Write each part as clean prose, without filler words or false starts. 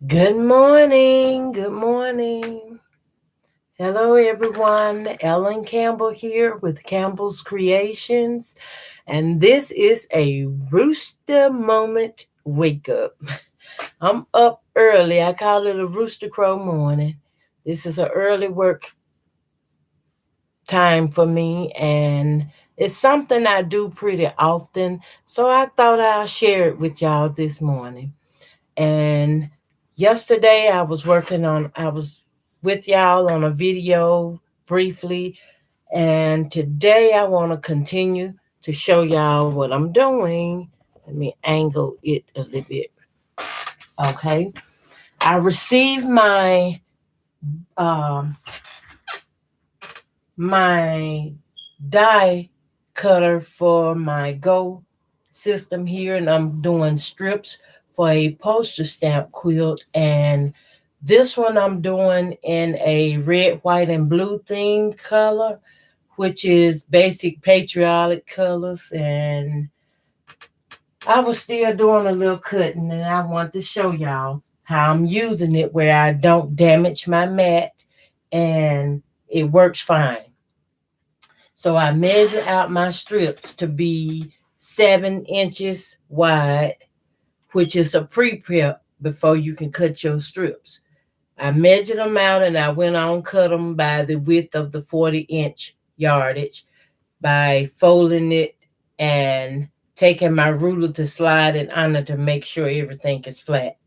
Good morning. Good morning. Hello, everyone. Ellen Campbell here with Campbell's Creations. And this is a Rooster Moment wake up. I'm up early. I call it a Rooster Crow morning. This is an early work time for me, and it's something I do pretty often. So I thought I'll share it with y'all this morning. And yesterday I was with y'all on a video briefly. And today I want to continue to show y'all what I'm doing. Let me angle it a little bit. Okay. I received um my die cutter for my Go system here, and I'm doing strips for a postage stamp quilt. And this one I'm doing in a red, white, and blue themed color, which is basic patriotic colors. And I was still doing a little cutting, and I want to show y'all how I'm using it where I don't damage my mat and it works fine. So I measure out my strips to be 7 inches wide, which is a pre-prep before you can cut your strips. I measured them out and I went on cut them by the width of the 40-inch yardage by folding it and taking my ruler to slide it under to make sure everything is flat.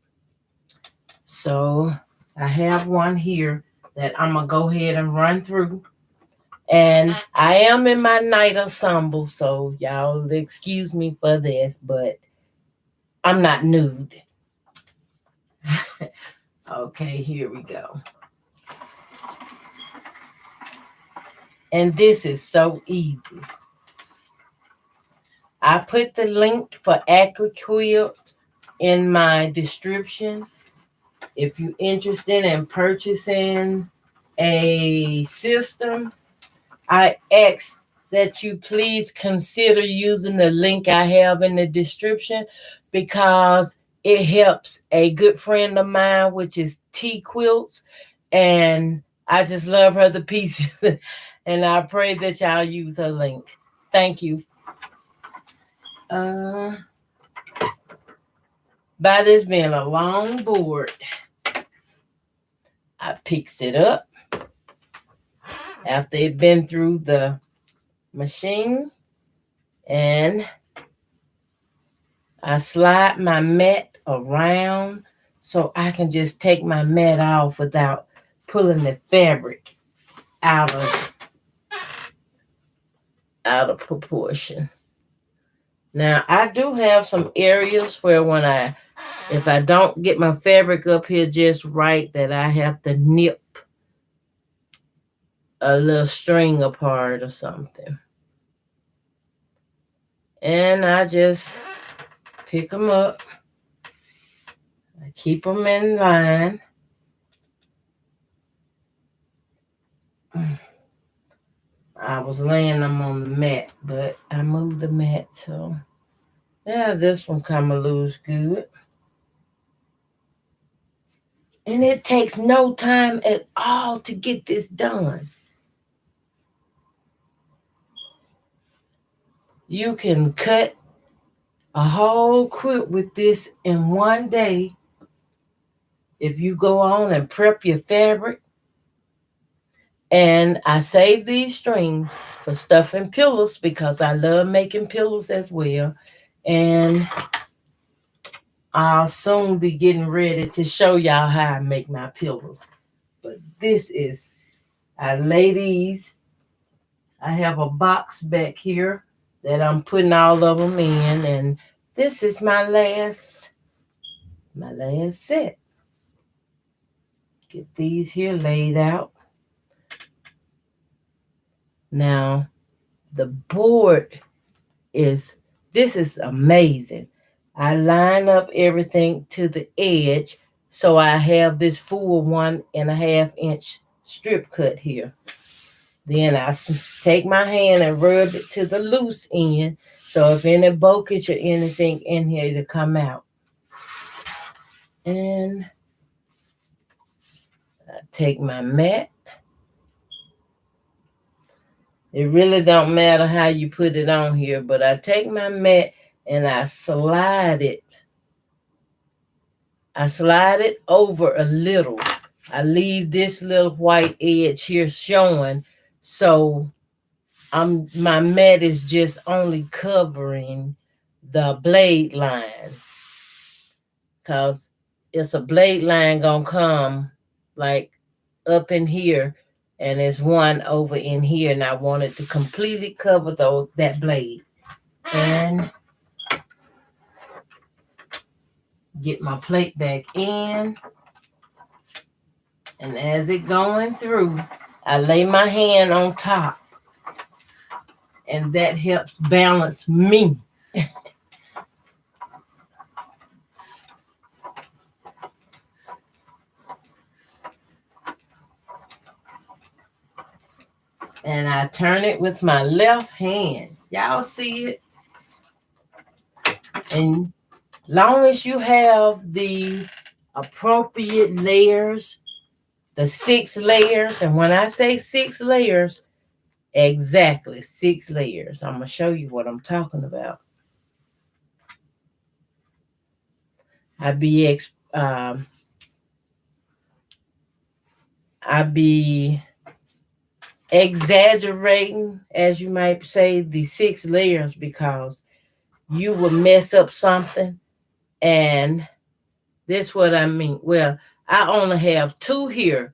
So I have one here that I'm going to go ahead and run through. And I am in my night ensemble, so y'all excuse me for this, but I'm not nude. Okay, here we go. And this is so easy. I put the link for AquaQuilt in my description. If you're interested in purchasing a system, I ask that you please consider using the link I have in the description, because it helps a good friend of mine, which is T Quilts, and I just love her to pieces. And I pray that y'all use her link. Thank you. By this being a long board, I picks it up after it been through the machine, and I slide my mat around so I can just take my mat off without pulling the fabric out of proportion. Now I do have some areas where if I don't get my fabric up here just right, that I have to nip a little string apart or something. And I just pick them up. I keep them in line. I was laying them on the mat, but I moved the mat, so yeah, this one kind of looks good. And it takes no time at all to get this done. You can cut a whole quilt with this in one day if you go on and prep your fabric. And I save these strings for stuffing pillows because I love making pillows as well. And I'll soon be getting ready to show y'all how I make my pillows. But I lay these. I have a box back here that I'm putting all of them in. And this is my last set. Get these here laid out. Now, the board this is amazing. I line up everything to the edge, so I have this full 1.5-inch strip cut here. Then I take my hand and rub it to the loose end, so if any bokeh or anything in here, it'll come out. And I take my mat. It really don't matter how you put it on here, but I take my mat and I slide it. I slide it over a little. I leave this little white edge here showing, so my mat is just only covering the blade line, because it's a blade line gonna come like up in here, and there's one over in here, and I wanted to completely cover that blade. And get my plate back in, and as it going through, I lay my hand on top, and that helps balance me. And I turn it with my left hand. Y'all see it? And long as you have the appropriate layers, the 6 layers, and when I say 6 layers, exactly 6 layers. I'm going to show you what I'm talking about. I be exaggerating, as you might say, the 6 layers, because you will mess up something. And this what I mean. Well, I only have 2 here.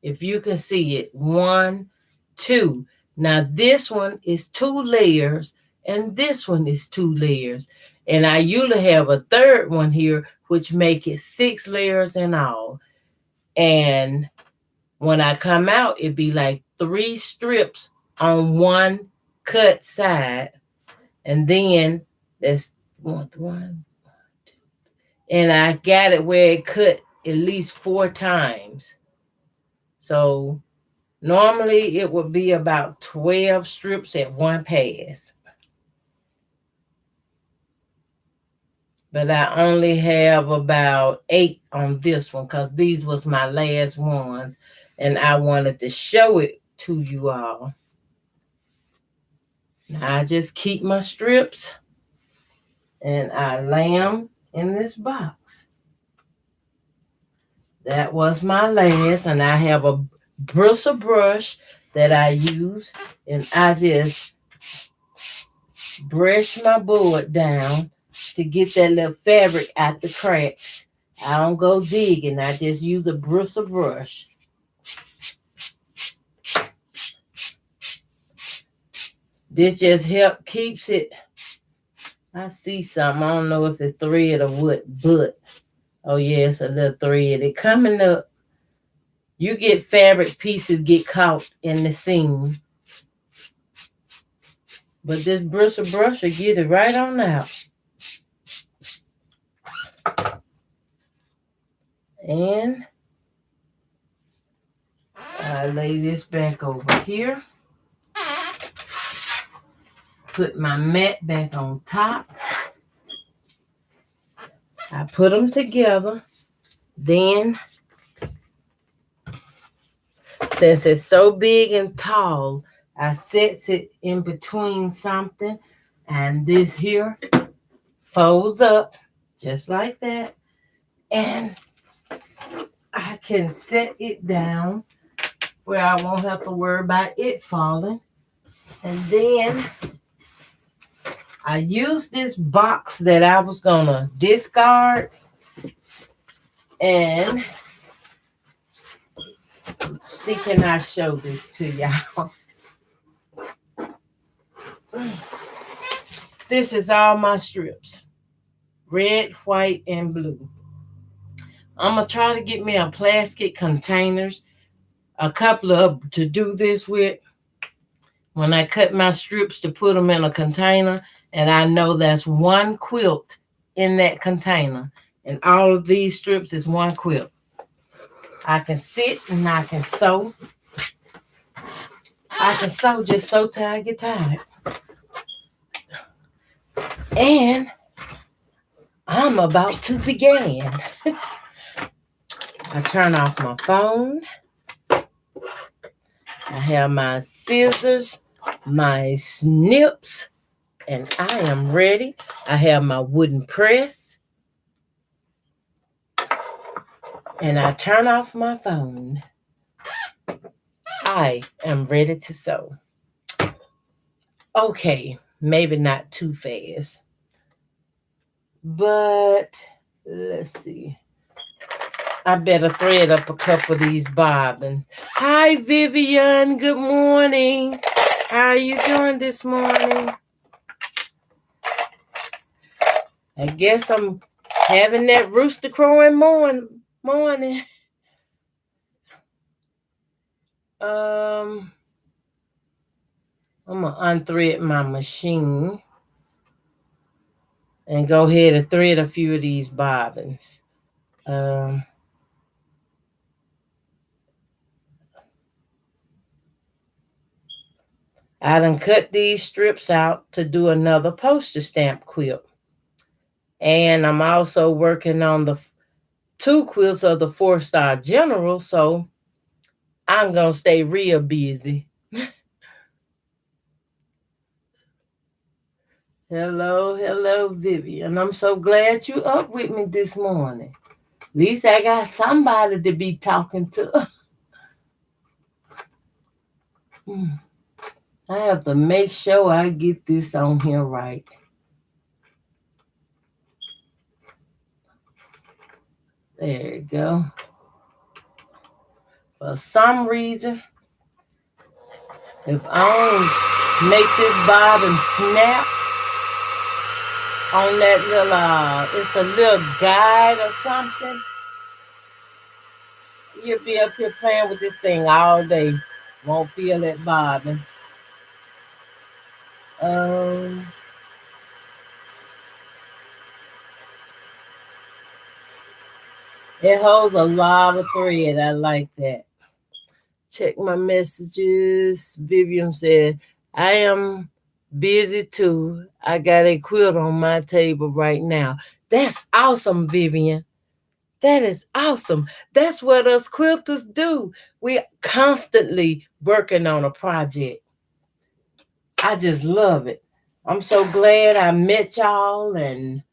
If you can see it, 1, 2. Now this one is 2 layers, and this one is 2 layers. And I usually have a third one here, which make it 6 layers in all. And when I come out, it'd be like 3 strips on one cut side. And then there's one. And I got it where it cut at least 4 times. So normally it would be about 12 strips at one pass. But I only have about 8 on this one, because these was my last ones. And I wanted to show it to you all. Now I just keep my strips and I lay them in this box. That was my last, and I have a bristle brush that I use, and I just brush my board down to get that little fabric out the cracks. I don't go digging. I just use a bristle brush. This just keeps it. I see something. I don't know if it's thread or what, but oh yeah, it's a little thread. It coming up. You get fabric pieces get caught in the seam. But this bristle brush will get it right on out. And I lay this back over here. Put my mat back on top. I put them together. Then, since it's so big and tall, I sets it in between something. And this here folds up just like that. And I can set it down where I won't have to worry about it falling. And then I use this box that I was going to discard. And see, can I show this to y'all? This is all my strips. Red, white, and blue. I'm going to try to get me a plastic containers, a couple of to do this with. When I cut my strips to put them in a container, and I know that's 1 quilt in that container. And all of these strips is 1 quilt. I can sit and I can sew. I can sew, just sew till I get tired. And I'm about to begin. I turn off my phone. I have my scissors, my snips, and I am ready. I have my wooden press. And I turn off my phone. I am ready to sew. Okay, maybe not too fast. But let's see. I better thread up a couple of these bobbins. Hi, Vivian. Good morning. How are you doing this morning? I guess I'm having that rooster crowing morning. I'm gonna unthread my machine and go ahead and thread a few of these bobbins. I done cut these strips out to do another postage stamp quilt. And I'm also working on the 2 quilts of the 4-star general, so I'm going to stay real busy. Hello, Vivian. I'm so glad you up with me this morning. At least I got somebody to be talking to. I have to make sure I get this on here right. There you go. For some reason, if I don't make this bobbin snap on that little, it's a little guide or something, you'll be up here playing with this thing all day. Won't feel that bobbin. It holds a lot of thread. I like that. Check my messages. Vivian said, I am busy too. I got a quilt on my table right now. That's awesome, Vivian. That is awesome. That's what us quilters do. We're constantly working on a project. I just love it. I'm so glad I met y'all, and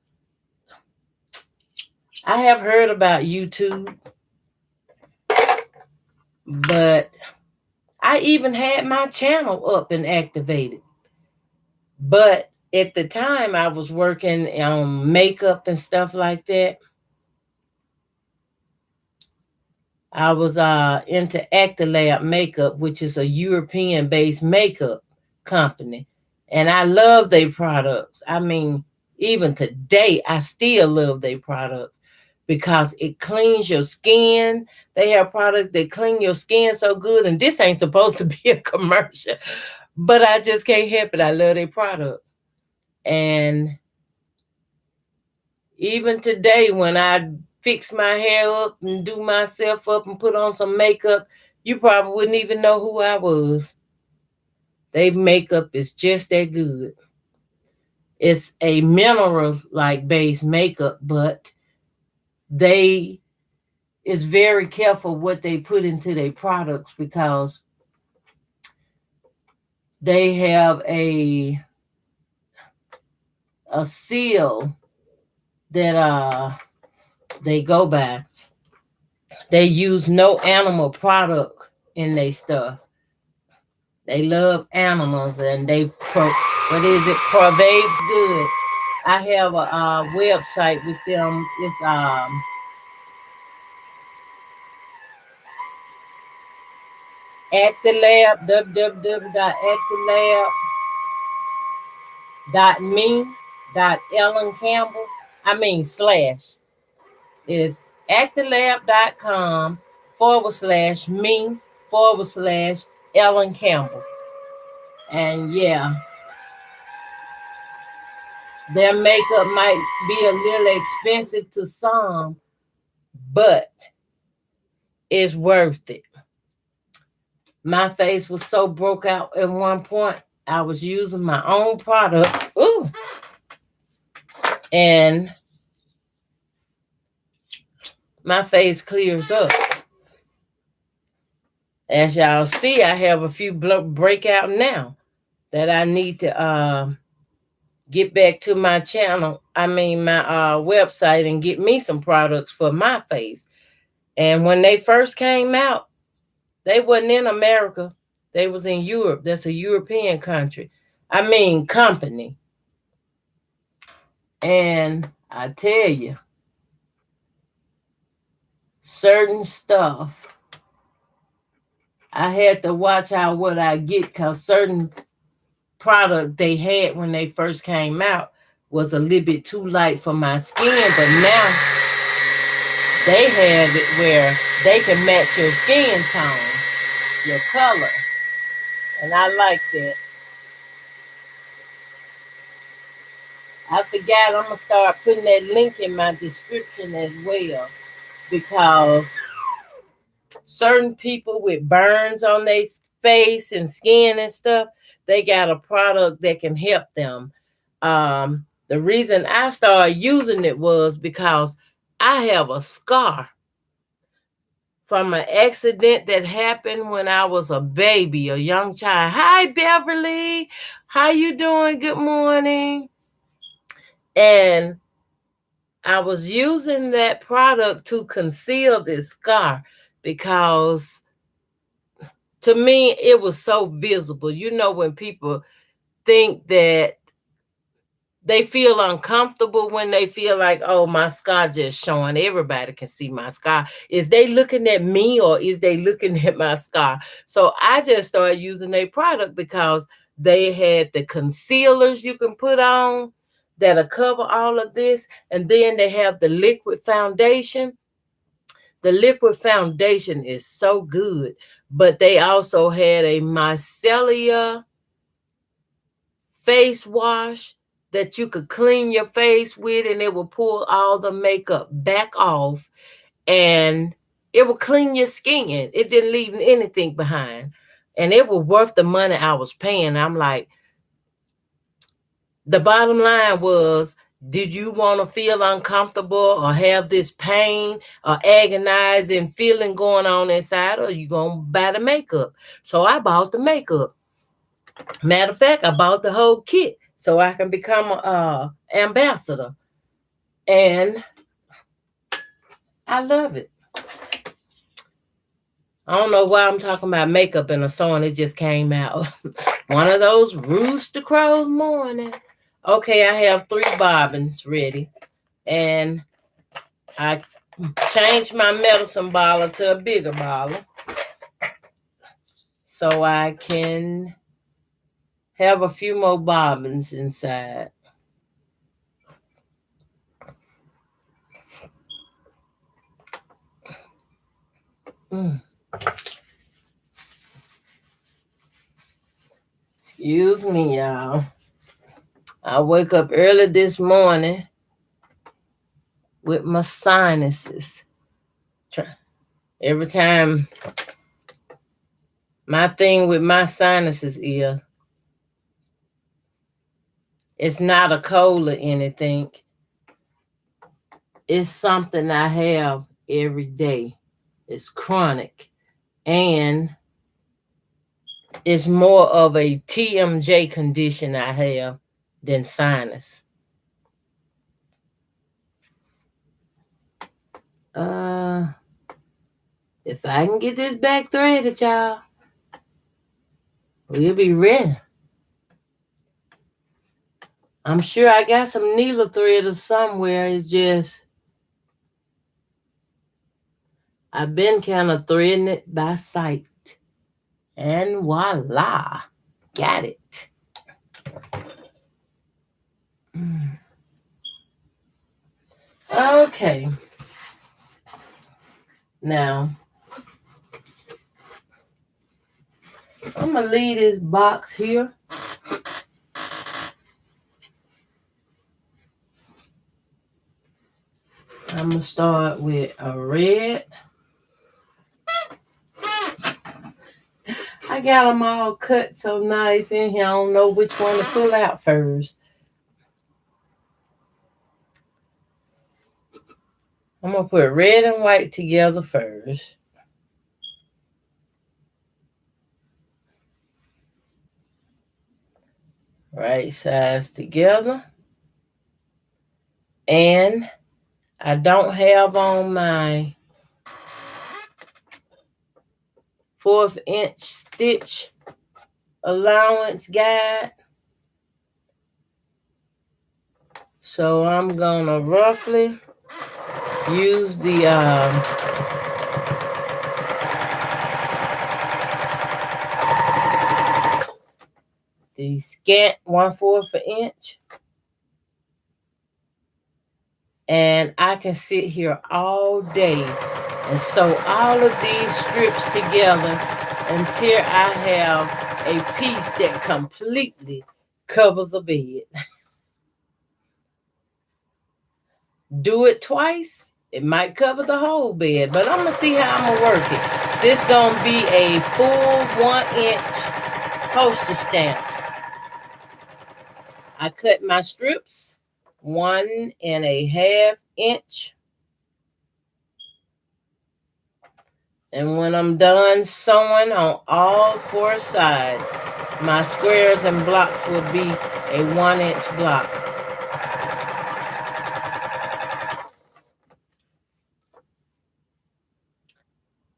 I have heard about YouTube, but I even had my channel up and activated. But at the time I was working on makeup and stuff like that. I was into Actilab Makeup, which is a European-based makeup company. And I love their products. I mean, even today, I still love their products because it cleans your skin. They have products that clean your skin so good. And this ain't supposed to be a commercial, but I just can't help it. I love their product. And even today, when I fix my hair up and do myself up and put on some makeup, you probably wouldn't even know who I was. Their makeup is just that good. It's a mineral-like based makeup, but they is very careful what they put into their products because they have a seal that they go by. They use no animal product in their stuff. They love animals, and they purvey good. I have a website with them. It's Actilab, www.actilab.me.Ellen / is actilab.com/me/Ellen Campbell. And yeah, their makeup might be a little expensive to some, but it's worth it. My face was so broke out at one point, I was using my own product. Ooh. And my face clears up. As y'all see, I have a few breakout now that I need to get back to my channel. I mean, my website and get me some products for my face. And when they first came out, they wasn't in America. They was in Europe. That's a European country. I mean, company. And I tell you, certain stuff, I had to watch out what I get because certain product they had when they first came out was a little bit too light for my skin, but now they have it where they can match your skin tone, your color, and I like that. I forgot I'm gonna start putting that link in my description as well, because certain people with burns on their face and skin and stuff, they got a product that can help them. The reason I started using it was because I have a scar from an accident that happened when I was a baby, a young child. Hi, Beverly. How you doing? Good morning. And I was using that product to conceal this scar because to me, it was so visible. You know, when people think that they feel uncomfortable when they feel like, oh, my scar just showing. Everybody can see my scar. Is they looking at me or is they looking at my scar? So I just started using their product because they had the concealers you can put on that'll cover all of this. And then they have the liquid foundation. The liquid foundation is so good, but they also had a micellar face wash that you could clean your face with, and it will pull all the makeup back off, and it will clean your skin. It didn't leave anything behind, and it was worth the money I was paying. I'm like, the bottom line was, did you want to feel uncomfortable or have this pain or agonizing feeling going on inside, or you going to buy the makeup? So I bought the makeup. Matter of fact, I bought the whole kit so I can become an ambassador. And I love it. I don't know why I'm talking about makeup in a song. It just came out. One of those Rooster Crows morning. Okay, I have 3 bobbins ready. And I changed my medicine bottle to a bigger bottle so I can have a few more bobbins inside. Excuse me, y'all. I wake up early this morning with my sinuses. Every time, my thing with my sinuses is, it's not a cold or anything. It's something I have every day. It's chronic. And it's more of a TMJ condition I have than sinus. If I can get this back threaded, y'all, we'll be ready. I'm sure I got some needle threaders somewhere. It's just, I've been kind of threading it by sight. And voila, got it. Okay. Now, I'm going to leave this box here. I'm going to start with a red. I got them all cut so nice in here. I don't know which one to pull out first. I'm going to put red and white together first. Right sides together. And I don't have on my 1/4 inch stitch allowance guide. So I'm going to roughly use the scant 1/4 inch. And I can sit here all day and sew all of these strips together until I have a piece that completely covers a bed. Do it twice, it might cover the whole bed, but I'm going to see how I'm going to work it. This going to be a full 1-inch postage stamp. I cut my strips 1.5 inch. And when I'm done sewing on all 4 sides, my squares and blocks will be a 1-inch block.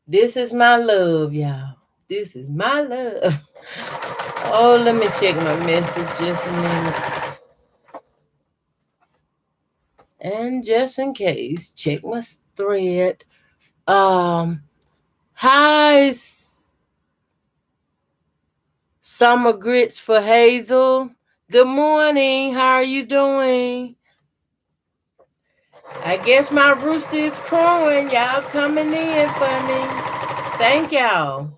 This is my love, y'all. This is my love. Oh, let me check my message just a minute. And just in case, check my thread. Hi, Summer Grits for Hazel. Good morning. How are you doing? I guess my rooster is crowing. Y'all coming in for me. Thank y'all.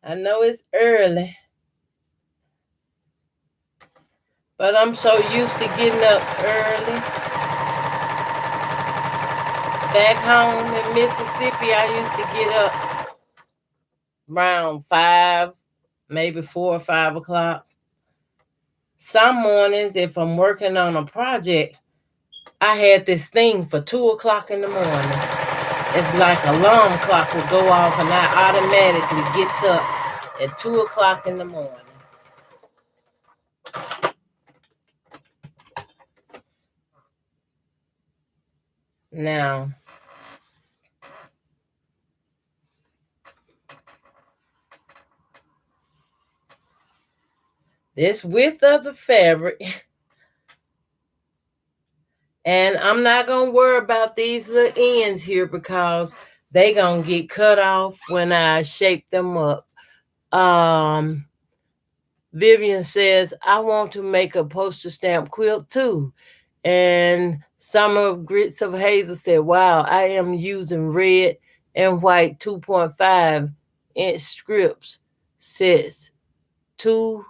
I know it's early, but I'm so used to getting up early. Back home in Mississippi, I used to get up around 5, maybe 4 or 5 o'clock. Some mornings, if I'm working on a project, I had this thing for 2 o'clock in the morning. It's like alarm clock would go off and I automatically gets up at 2 o'clock in the morning. Now, this width of the fabric, and I'm not going to worry about these little ends here because they going to get cut off when I shape them up. Vivian says, I want to make a postage stamp quilt too. And Summer Grits of Hazel said, wow, I am using red and white 2.5 inch scripts sets 2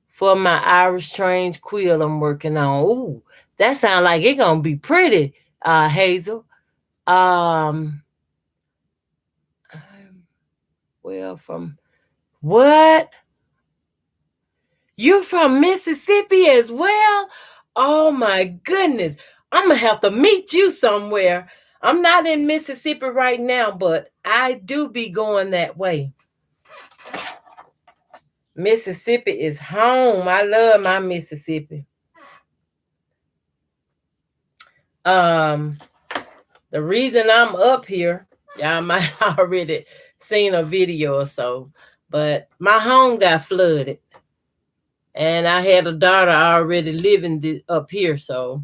for my Irish Strange quilt I'm working on. Ooh, that sounds like it's gonna be pretty, Hazel. Well, from what? You're from Mississippi as well? Oh my goodness. I'm gonna have to meet you somewhere. I'm not in Mississippi right now, but I do be going that way. Mississippi is home. I love my Mississippi. The reason I'm up here, y'all might already seen a video or so, but my home got flooded. And I had a daughter already living up here, so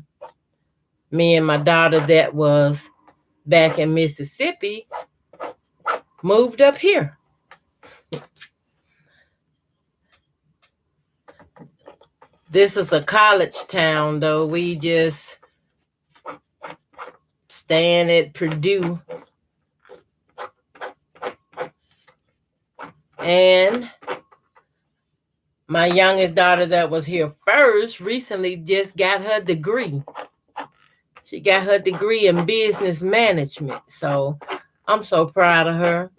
me and my daughter that was back in Mississippi moved up here. This is a college town, though. We just staying at Purdue. And my youngest daughter that was here first recently just got her degree. She got her degree in business management. So I'm so proud of her.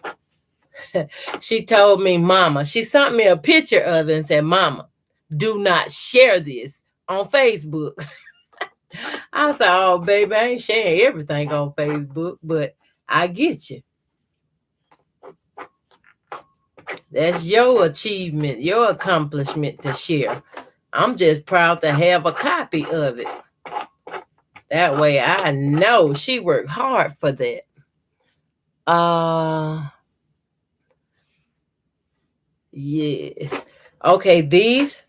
She told me, Mama, she sent me a picture of it and said, Mama, do not share this on Facebook. I said, oh, baby, I ain't sharing everything on Facebook, but I get you. That's your achievement, your accomplishment to share. I'm just proud to have a copy of it. That way I know she worked hard for that. Yes. Okay, these,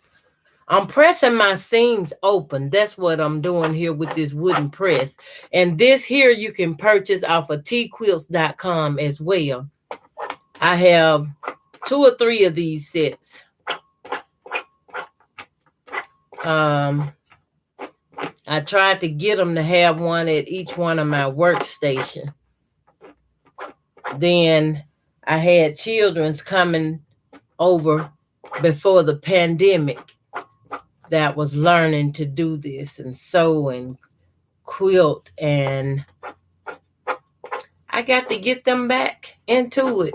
I'm pressing my seams open. That's what I'm doing here with this wooden press. And this here you can purchase off of tquilts.com as well. I have 2 or 3 of these sets. I tried to get them to have one at each one of my workstation. Then I had children's coming over before the pandemic that was learning to do this and sew and quilt, and I got to get them back into it.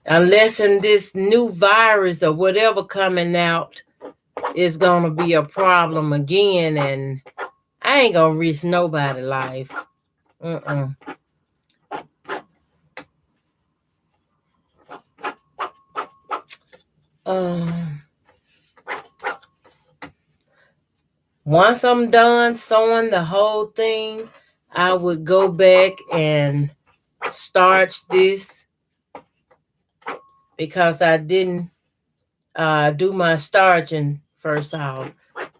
Unless in this new virus or whatever coming out is gonna be a problem again, and I ain't gonna risk nobody's life. Once I'm done sewing the whole thing, I would go back and starch this because I didn't do my starching first off,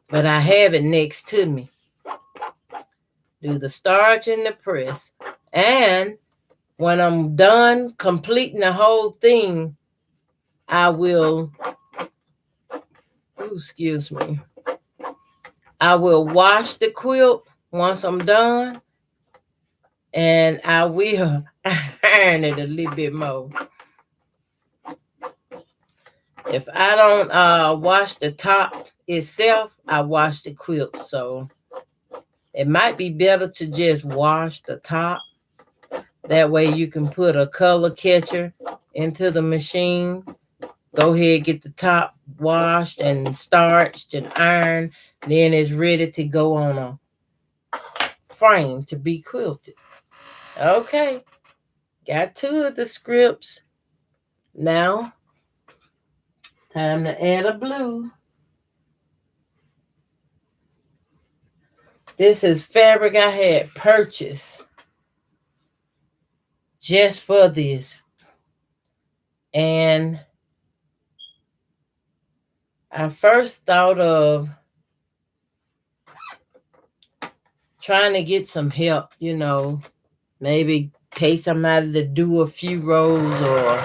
but I have it next to me. Do the starch and the press. And when I'm done completing the whole thing, I will, excuse me, I will wash the quilt once I'm done, and I will iron it a little bit more. If I don't wash the top itself, I wash the quilt. So it might be better to just wash the top. That way you can put a color catcher into the machine. Go ahead, get the top washed and starched and ironed. Then it's ready to go on a frame to be quilted. Okay, got 2 of the scripts. Now, time to add a blue. This is fabric I had purchased just for this. And I first thought of trying to get some help, maybe pay somebody to do a few rows or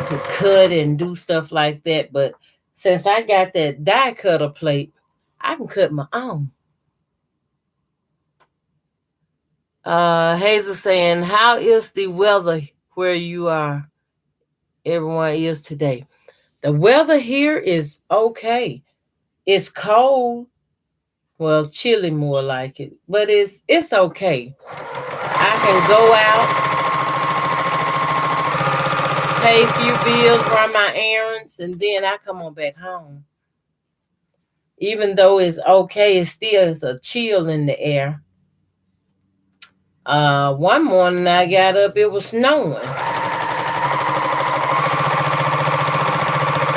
to cut and do stuff like that. But since I got that die cutter plate, I can cut my own. Hazel saying, how is the weather where you are? Everyone is today. The weather here is okay. It's cold. Well, chilly more like it, but it's okay. I can go out, pay a few bills, run my errands, and then I come on back home. Even though it's okay, it still is a chill in the air. One morning I got up, it was snowing.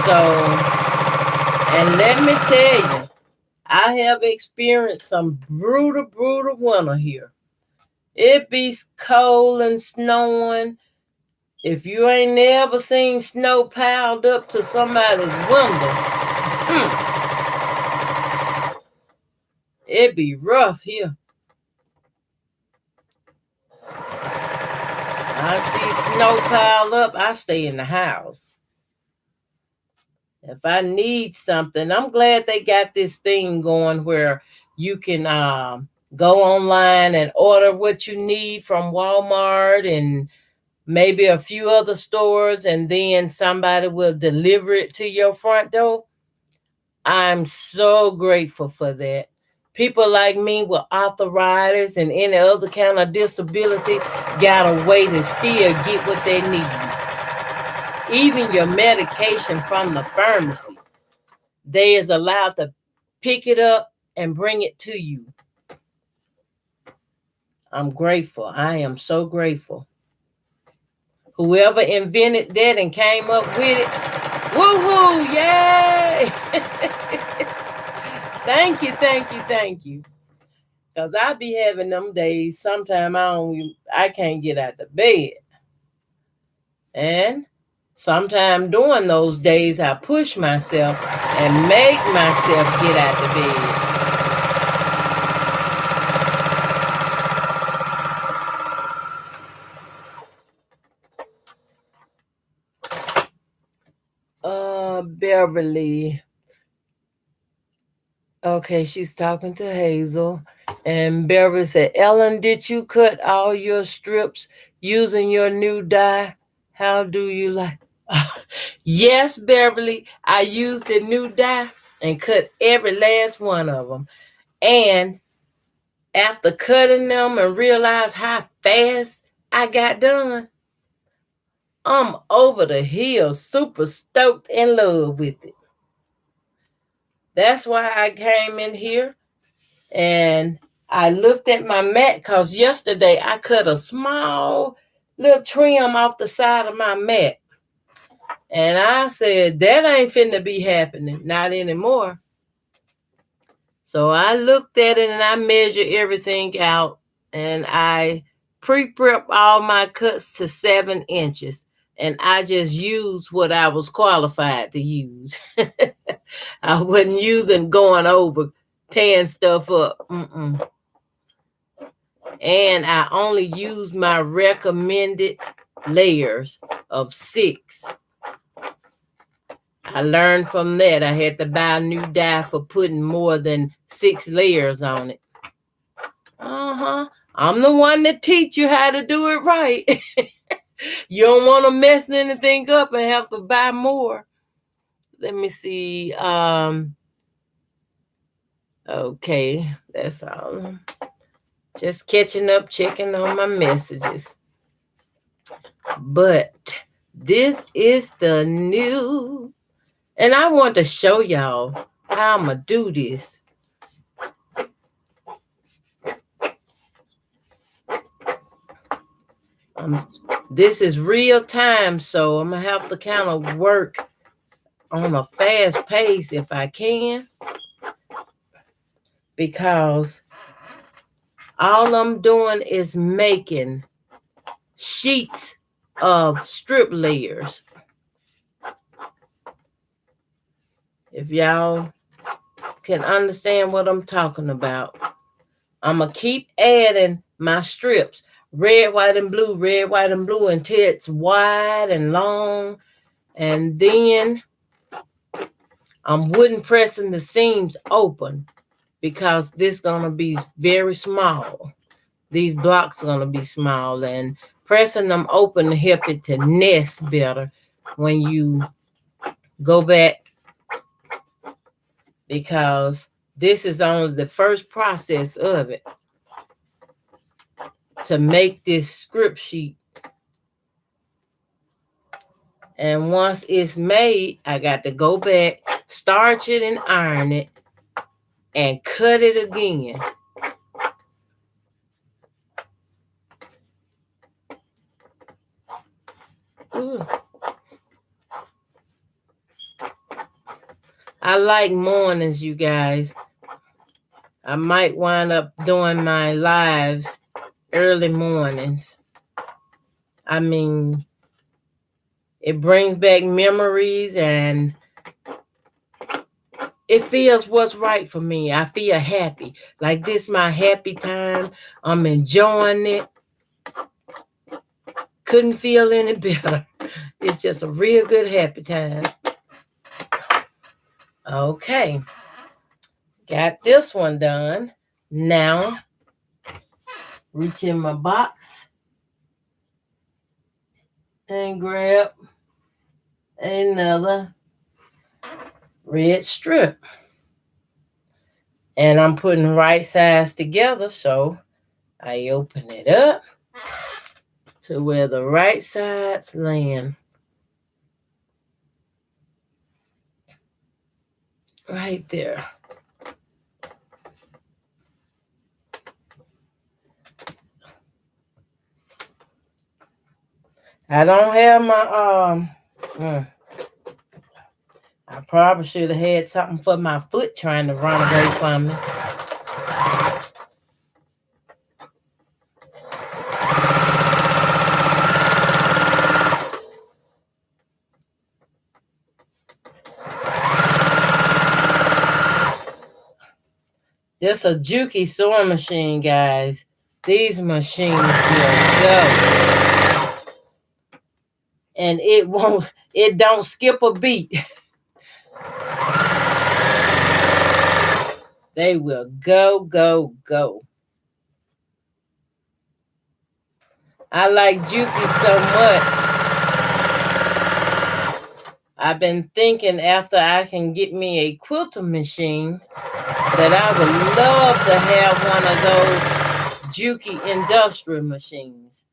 So, and let me tell you, I have experienced some brutal winter here. It be cold and snowing. If you ain't never seen snow piled up to somebody's window, it be rough here. I see snow piled up, I stay in the house. If I need something, I'm glad they got this thing going where you can go online and order what you need from Walmart and maybe a few other stores, and then somebody will deliver it to your front door. I'm so grateful for that. People like me with arthritis and any other kind of disability got a way to still get what they need. Even your medication from the pharmacy, they is allowed to pick it up and bring it to you. I'm grateful. I am so grateful. Whoever invented that and came up with it, woohoo, yay! Thank you, thank you, thank you. Because I be having them days, sometimes I can't get out of bed. And sometimes during those days, I push myself and make myself get out of bed. Beverly. Okay, she's talking to Hazel. And Beverly said, Ellen, did you cut all your strips using your new dye? How do you like? Yes, Beverly, I used the new dye and cut every last one of them. And after cutting them and realized how fast I got done, I'm over the hill, super stoked in love with it. That's why I came in here and I looked at my mat because yesterday I cut a small little trim off the side of my mat. And I said, that ain't finna be happening, not anymore. So I looked at it and I measured everything out and I pre-prep all my cuts to 7 inches. And I just used what I was qualified to use. I wasn't using going over, tearing stuff up. And I only used my recommended layers of 6. I learned from that. I had to buy a new dye for putting more than 6 layers on it. I'm the one that teach you how to do it right. You don't want to mess anything up and have to buy more. Let me see. Okay, that's all. Just catching up, checking on my messages. But this is the new, and I want to show y'all how I'm going to do this. This is real time, so I'm going to have to kind of work on a fast pace if I can, because all I'm doing is making sheets of strip layers. If y'all can understand what I'm talking about, I'm going to keep adding my strips, red, white, and blue, red, white, and blue, until it's wide and long. And then I'm wooden pressing the seams open because this is going to be very small. These blocks are going to be small, and pressing them open to help it to nest better when you go back, because this is only the first process of it to make this script sheet. And once it's made, I got to go back, starch it and iron it, and cut it again. Ooh. I like mornings, you guys. I might wind up doing my lives early mornings. I mean, it brings back memories and it feels what's right for me. I feel happy. Like this my happy time. I'm enjoying it. Couldn't feel any better. It's just a real good happy time. Okay. Got this one done. Now, reach in my box and grab another red strip. And I'm putting right sides together, so I open it up to where the right sides land. Right there. I don't have my I probably should have had something for my foot trying to run away from me. This a Juki sewing machine, guys. These machines will go. And it don't skip a beat. They will go, go, go. I like Juki so much. I've been thinking after I can get me a quilter machine that I would love to have one of those Juki industrial machines.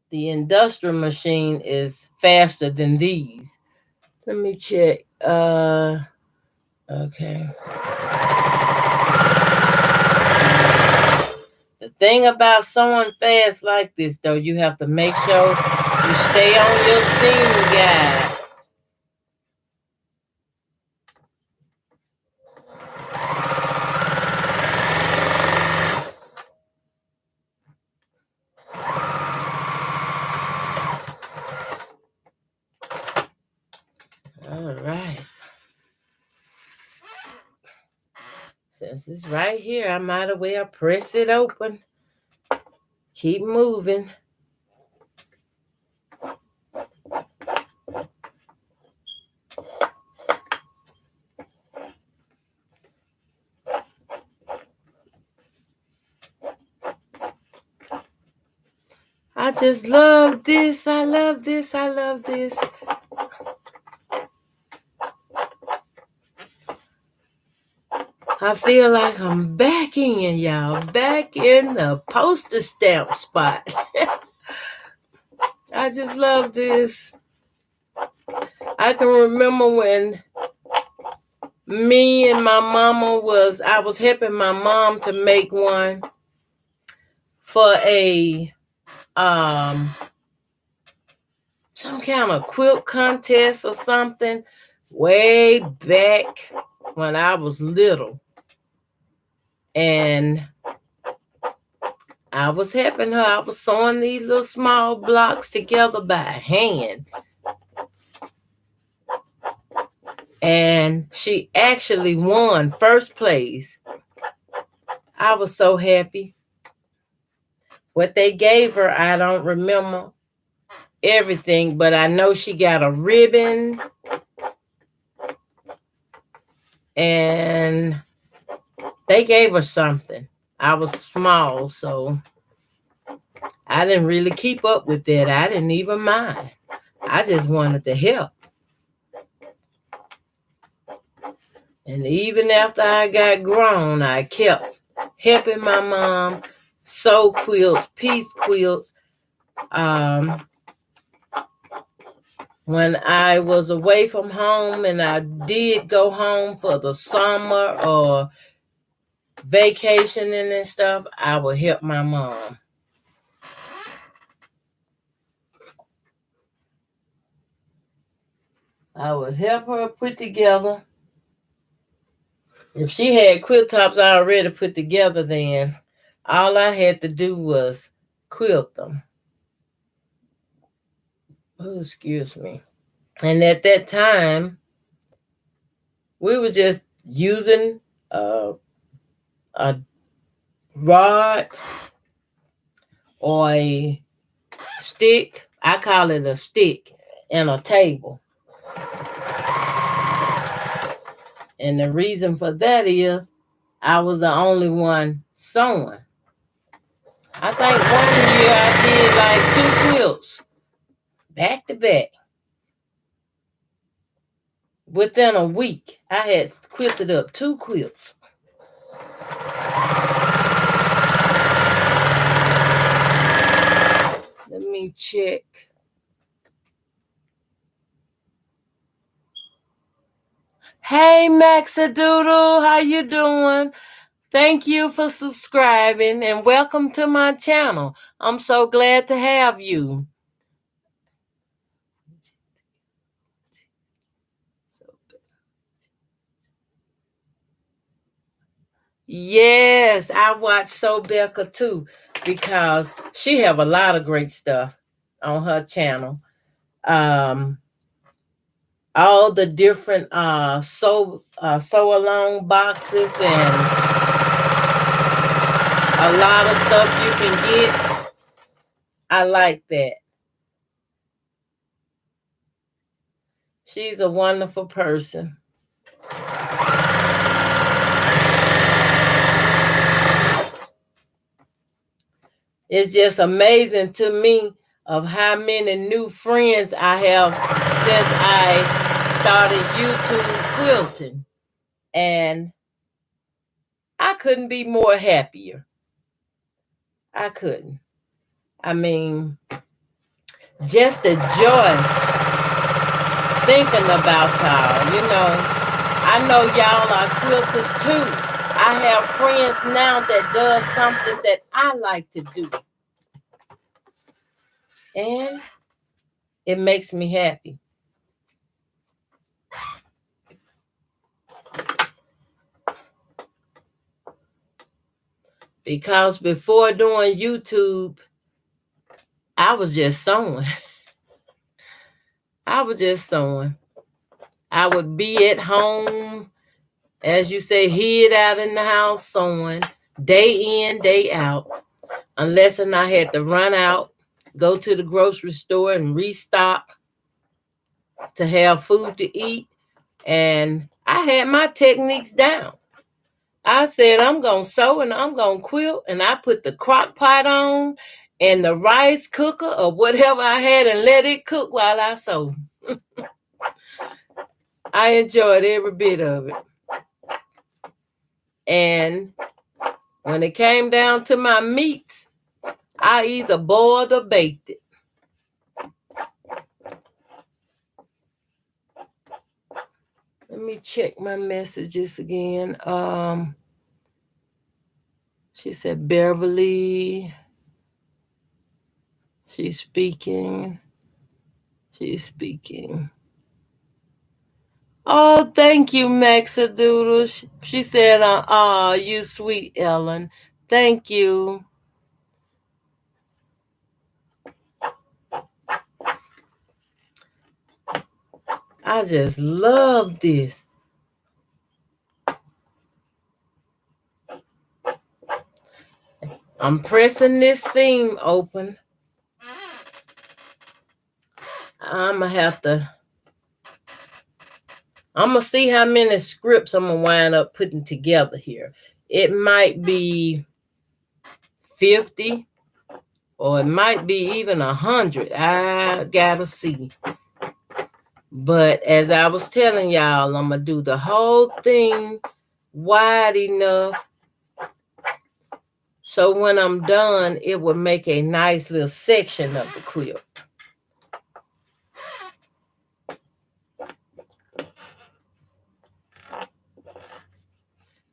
The industrial machine is faster than these. Let me check. Okay. The thing about sewing fast like this, though, you have to make sure you stay on your seam guide. All right. Since it's right here, I might as well press it open. Keep moving. I just love this. I love this. I love this. I feel like I'm back in, y'all. Back in the poster stamp spot. I just love this. I can remember when me and my mama I was helping my mom to make one for a some kind of quilt contest or something way back when I was little. And I was helping her. I was sewing these little small blocks together by hand. And she actually won first place. I was so happy. What they gave her, I don't remember everything, but I know she got a ribbon and they gave her something. I was small, so I didn't really keep up with that. I didn't even mind. I just wanted to help. And even after I got grown, I kept helping my mom sew quilts, piece quilts. When I was away from home and I did go home for the summer or vacationing and stuff, I would help my mom. I would help her put together. If she had quilt tops already put together, then all I had to do was quilt them. Oh, excuse me. And at that time, we were just using a rod or a stick. I call it a stick and a table. And the reason for that is I was the only one sewing. I think one year I did like 2 quilts back to back. Within a week, I had quilted up 2 quilts. Let me check. Hey, Maxadoodle, how you doing? Thank you for subscribing and welcome to my channel. I'm so glad to have you. Yes, I watch Becca too because she have a lot of great stuff on her channel. Um, all the different sew along boxes and a lot of stuff you can get. I like that. She's a wonderful person. It's just amazing to me of how many new friends I have since I started YouTube quilting. And I couldn't be more happier. I couldn't. I mean, just the joy thinking about y'all. I know y'all are quilters too. I have friends now that does something that I like to do. And it makes me happy. Because before doing YouTube, I was just sewing. I was just sewing. I would be at home, as you say, hid out in the house sewing, day in, day out. Unless I had to run out, go to the grocery store and restock to have food to eat. And I had my techniques down. I said, I'm going to sew and I'm going to quilt. And I put the crock pot on and the rice cooker or whatever I had and let it cook while I sewed. I enjoyed every bit of it. And when it came down to my meats, I either boiled or baked it. Let me check my messages again. She said Beverly. She's speaking. Oh, thank you, Maxadoodle. She said, you sweet Ellen. Thank you. I just love this. I'm pressing this seam open. I'm going to see how many scripts I'm going to wind up putting together here. It might be 50 or it might be even 100. I got to see. But as I was telling y'all, I'm going to do the whole thing wide enough so when I'm done, it will make a nice little section of the quilt.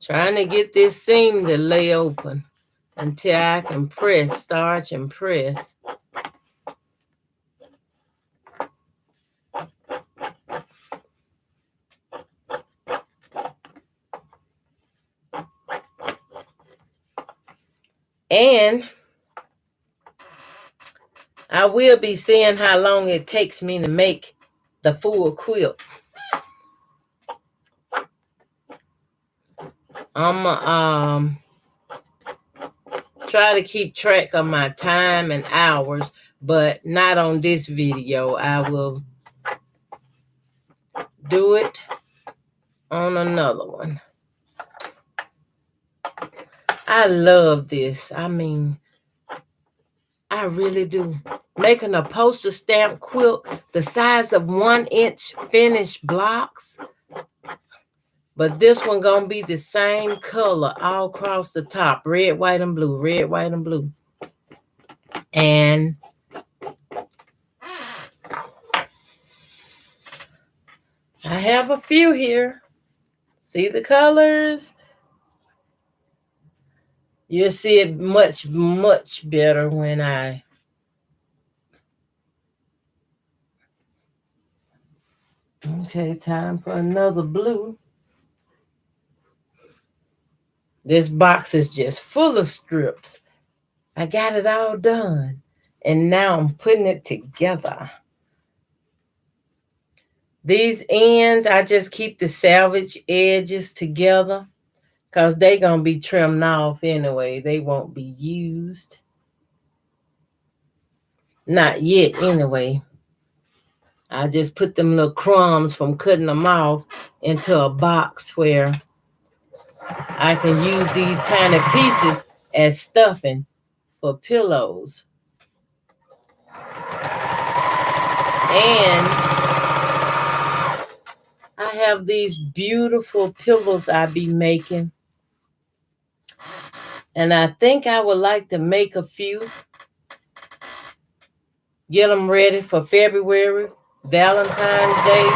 Trying to get this seam to lay open until I can press, starch and press. And I will be seeing how long it takes me to make the full quilt. I'm try to keep track of my time and hours, but not on this video. I will do it on another one. I love this. I mean, I really do. Making a poster stamp quilt the size of 1-inch finished blocks. But this one gonna be the same color all across the top. Red, white, and blue. Red, white, and blue. And I have a few here. See the colors? You'll see it much, much better when I... Okay, time for another blue. This box is just full of strips. I got it all done. And now I'm putting it together. These ends, I just keep the salvage edges together because they're going to be trimmed off anyway. They won't be used. Not yet anyway. I just put them little crumbs from cutting them off into a box where I can use these tiny pieces as stuffing for pillows. And I have these beautiful pillows I be making. And I think I would like to make a few. Get them ready for February, Valentine's Day.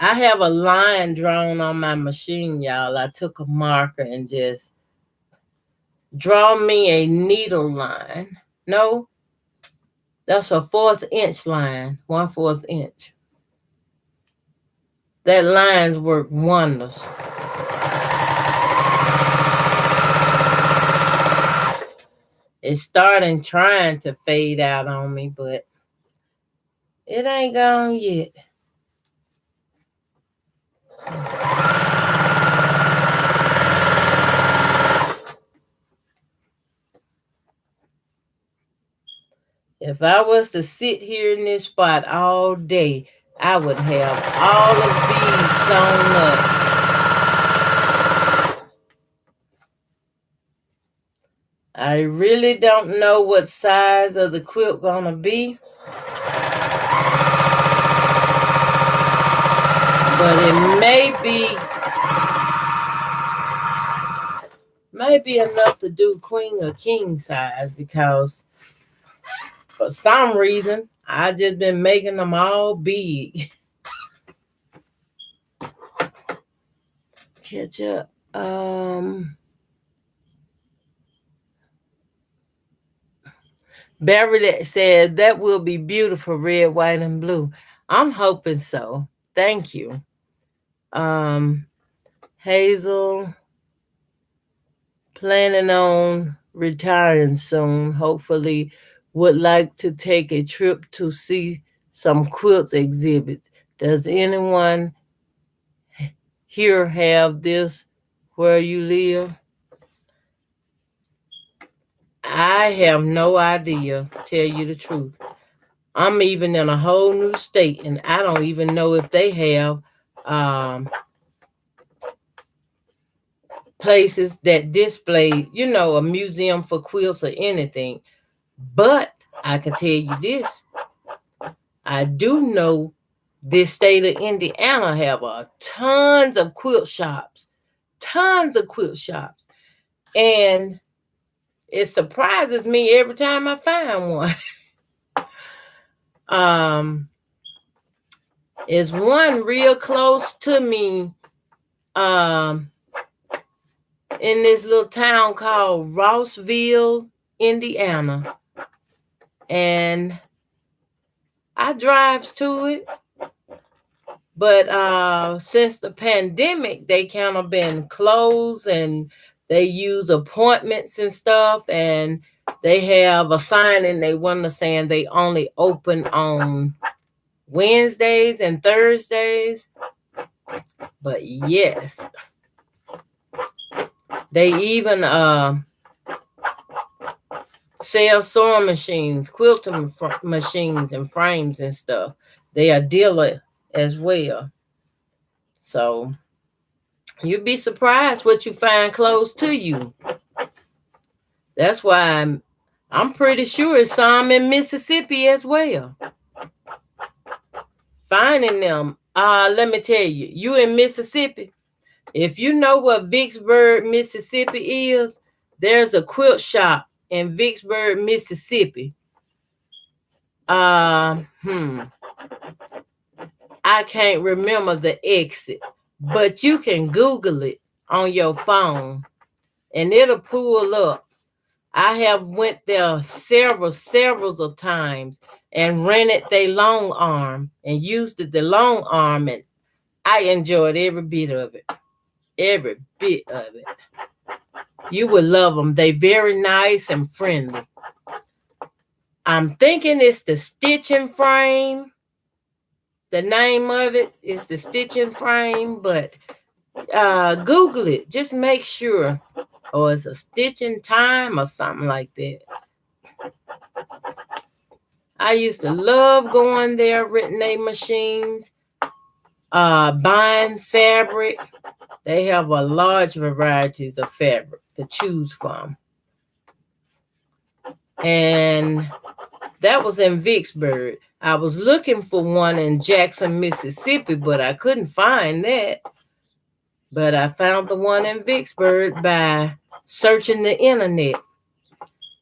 I have a line drawn on my machine, y'all. I took a marker and just draw me a needle line. No, that's a 1/4 inch line, 1/4 inch. That lines work wonders. It's starting trying to fade out on me, but it ain't gone yet. If I was to sit here in this spot all day, I would have all of these sewn up. I really don't know what size of the quilt gonna be, but it may be enough to do queen or king size, because for some reason I just been making them all big. Catch up. Beverly said that will be beautiful, red, white, and blue. I'm hoping so. Thank you. Hazel, planning on retiring soon. Hopefully, would like to take a trip to see some quilts exhibits. Does anyone here have this where you live? I have no idea, tell you the truth. I'm even in a whole new state, and I don't even know if they have places that display, a museum for quilts or anything. But I can tell you this. I do know this state of Indiana have tons of quilt shops. Tons of quilt shops. And it surprises me every time I find one. Is one real close to me in this little town called Rossville, Indiana. And I drives to it. But since the pandemic, they kind of been closed, and they use appointments and stuff, and they have a sign in they window saying they only open on Wednesdays and Thursdays. But yes, they even sell sewing machines, quilting machines, and frames and stuff. They are dealer as well. So you'd be surprised what you find close to you. That's why I'm pretty sure it's some in Mississippi as well. Finding them, let me tell you, you in Mississippi, if you know what Vicksburg, Mississippi is, there's a quilt shop in Vicksburg, Mississippi. I I can't remember the exit, but you can Google it on your phone and it'll pull up. I have went there several of times and rented their long arm and used the long arm, and I enjoyed every bit of it. Every bit of it. You would love them. They very nice and friendly. I'm thinking it's the stitching frame. The name of it is the stitching frame, but Google it. Just make sure. Or it's a stitching time or something like that. I used to love going there, renting their machines, buying fabric. They have a large varieties of fabric to choose from. And that was in Vicksburg. I was looking for one in Jackson, Mississippi, but I couldn't find that. But I found the one in Vicksburg by searching the internet.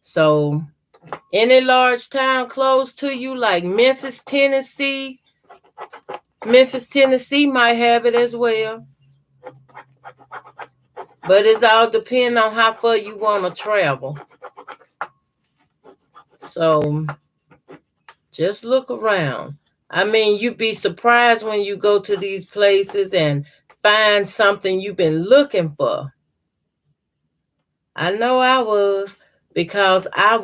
So any large town close to you, like Memphis, Tennessee might have it as well. But it's all depending on how far you want to travel. So just look around. I mean, you'd be surprised when you go to these places and find something you've been looking for. I know I was, because I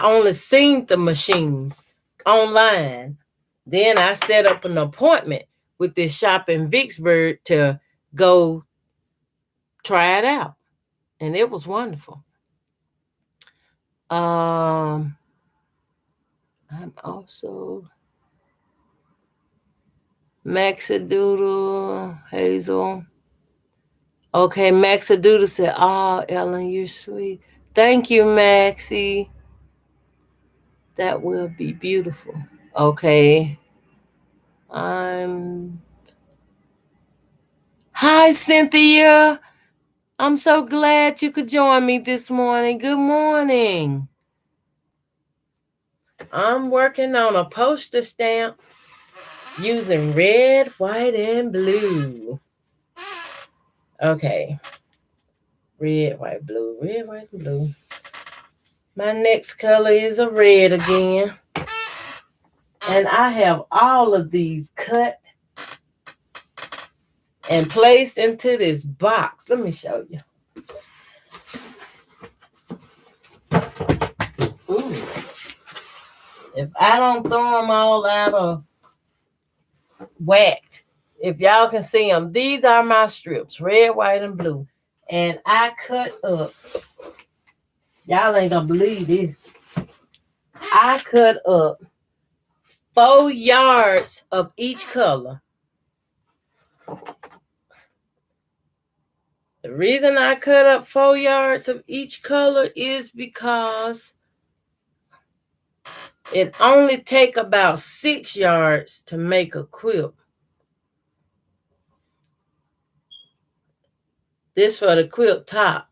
only seen the machines online. Then I set up an appointment with this shop in Vicksburg to go try it out. And it was wonderful. I'm also Maxadoodle, Hazel. Okay, Maxadoodle said, "Oh, Ellen, you're sweet. Thank you, Maxie. That will be beautiful." Okay. Hi, Cynthia. I'm so glad you could join me this morning. Good morning. I'm working on a poster stamp using red, white, and blue. Okay. Red, white, blue. Red, white, and blue. My next color is a red again. And I have all of these cut and placed into this box. Let me show you. Ooh. If I don't throw them all out of whack, if y'all can see them, these are my strips, red, white, and blue. And I cut up, y'all ain't gonna believe this, I cut up 4 yards of each color. The reason I cut up 4 yards of each color is because it only take about 6 yards to make a quilt. This for the quilt top.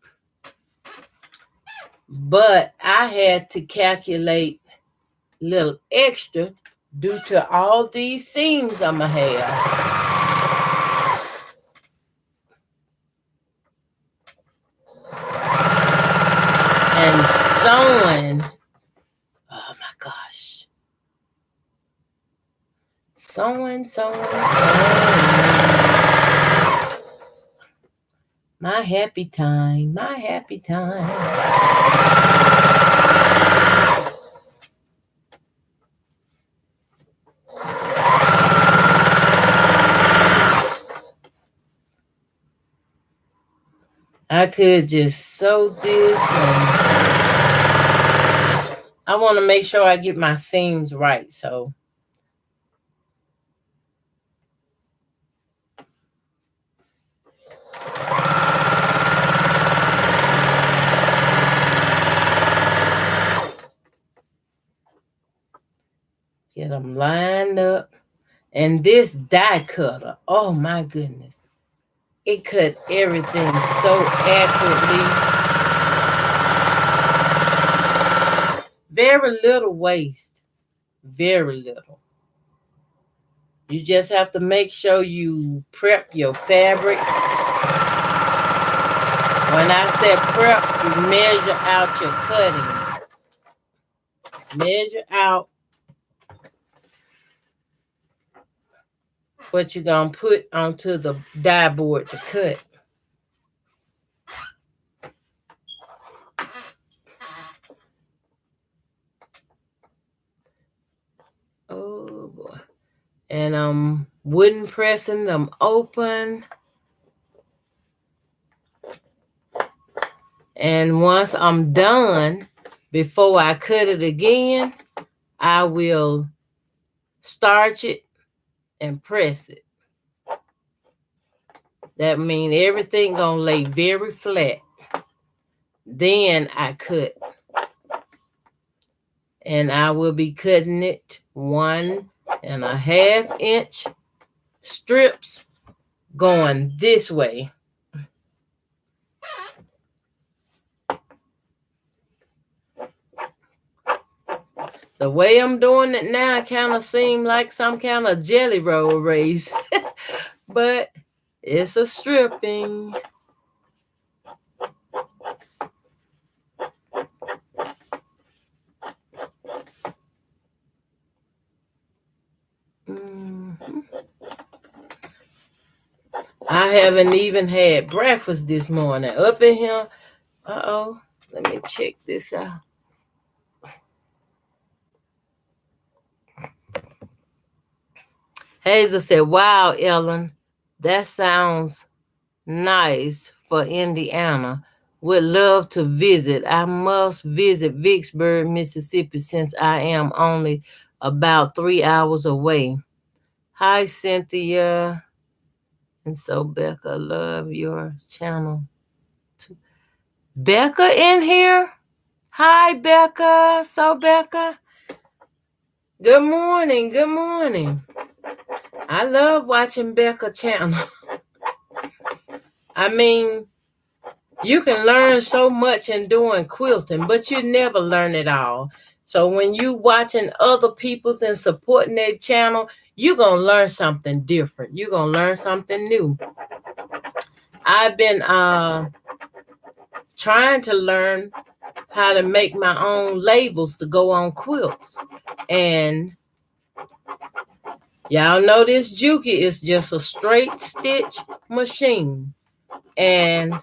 But I had to calculate a little extra due to all these seams I'm going to have. And sewing. Oh my gosh. Sewing. My happy time. I could just sew this, and I want to make sure I get my seams right. So get them lined up. And this die cutter, oh my goodness, it cut everything so accurately. Very little waste. Very little. You just have to make sure you prep your fabric. When I said prep, you measure out your cutting. Measure out what you're going to put onto the die board to cut. Oh boy. And I'm wooden pressing them open. And once I'm done, before I cut it again, I will starch it and press it. That means everything gonna lay very flat. Then I cut. And I will be cutting it 1.5 inch strips going this way. The way I'm doing it now kind of seem like some kind of jelly roll race. But it's a stripping. I haven't even had breakfast this morning. Up in here. Uh-oh. Let me check this out. Hazel said, wow, Ellen, that sounds nice for Indiana. Would love to visit. I must visit Vicksburg, Mississippi, since I am only about 3 hours away. Hi, Cynthia. And so, Becca, love your channel too. Becca in here? Hi, Becca. So, Becca, good morning. Good morning. I love watching Becca channel. I mean, you can learn so much in doing quilting, but you never learn it all. So when you watching other people's and supporting their channel, you're going to learn something different. You're going to learn something new. I've been trying to learn how to make my own labels to go on quilts. And y'all know this Juki is just a straight stitch machine. And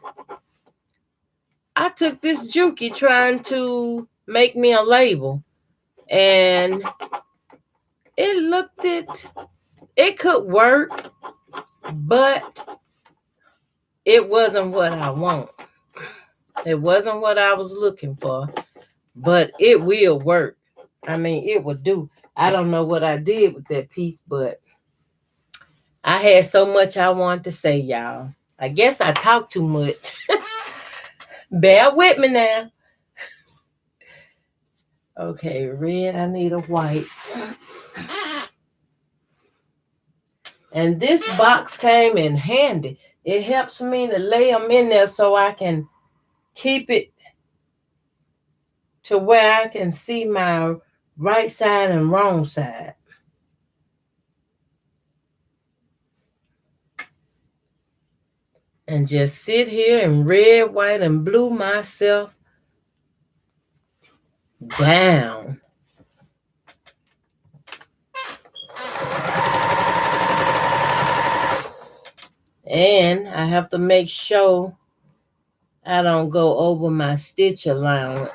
I took this Juki trying to make me a label. And it could work, but it wasn't what I want. It wasn't what I was looking for, but it will work. I mean, it will do. I don't know what I did with that piece, but I had so much I wanted to say, y'all. I guess I talk too much. Bear with me now. Okay, red, I need a white. And this box came in handy. It helps me to lay them in there so I can keep it to where I can see my right side and wrong side. And just sit here in red, white, and blue myself down. And I have to make sure I don't go over my stitch allowance.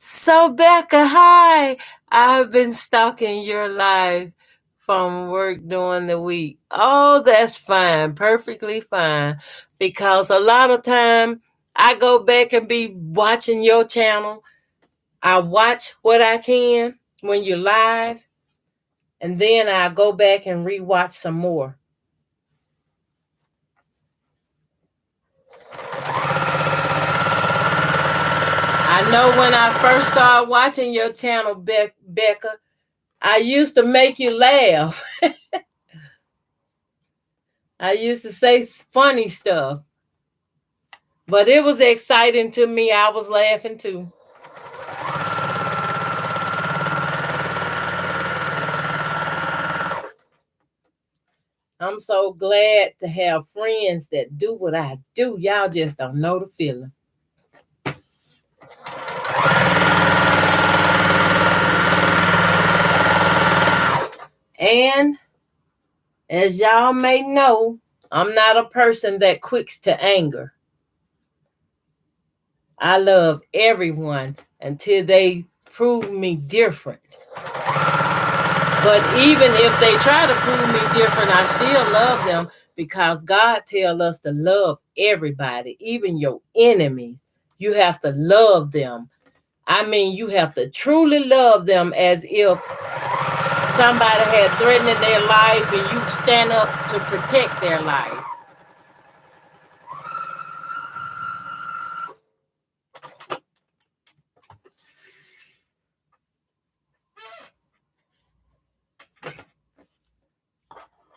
So Becca, hi. I've been stalking your life from work during the week. Oh, that's fine. Perfectly fine. Because a lot of time I go back and be watching your channel. I watch what I can when you're live. And then I go back and rewatch some more. I know when I first started watching your channel, Becca, I used to make you laugh. I used to say funny stuff. But it was exciting to me. I was laughing too. I'm so glad to have friends that do what I do. Y'all just don't know the feeling. And as y'all may know, I'm not a person that quicks to anger. I love everyone until they prove me different. But even if they try to prove me different, I still love them because God tells us to love everybody, even your enemies. You have to love them. I mean, you have to truly love them as if somebody had threatened their life and you stand up to protect their life.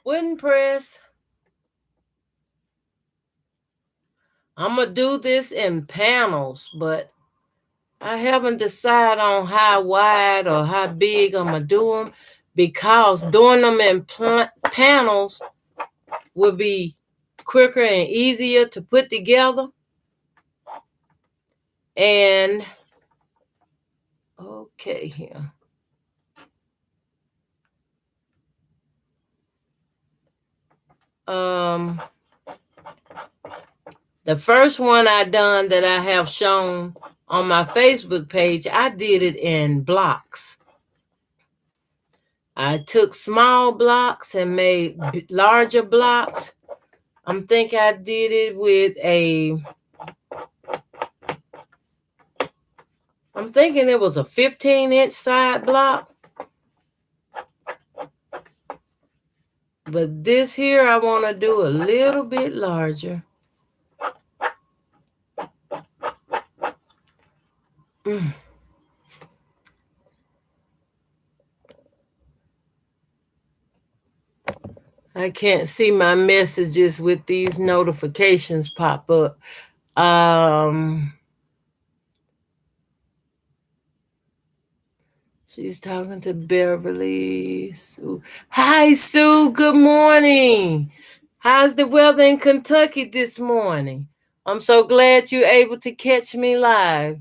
Wooden press. I'm going to do this in panels, but I haven't decided on how wide or how big I'm going to do them because doing them in panels will be quicker and easier to put together. And, okay, here. The first one I done that I have shown on my Facebook page, I did it in blocks. I took small blocks and made larger blocks. I'm thinking I did it with I'm thinking it was a 15-inch side block. But this here, I want to do a little bit larger. I can't see my messages with these notifications pop up. She's talking to Beverly. Sue. Hi, Sue. Good morning. How's the weather in Kentucky this morning? I'm so glad you're able to catch me live.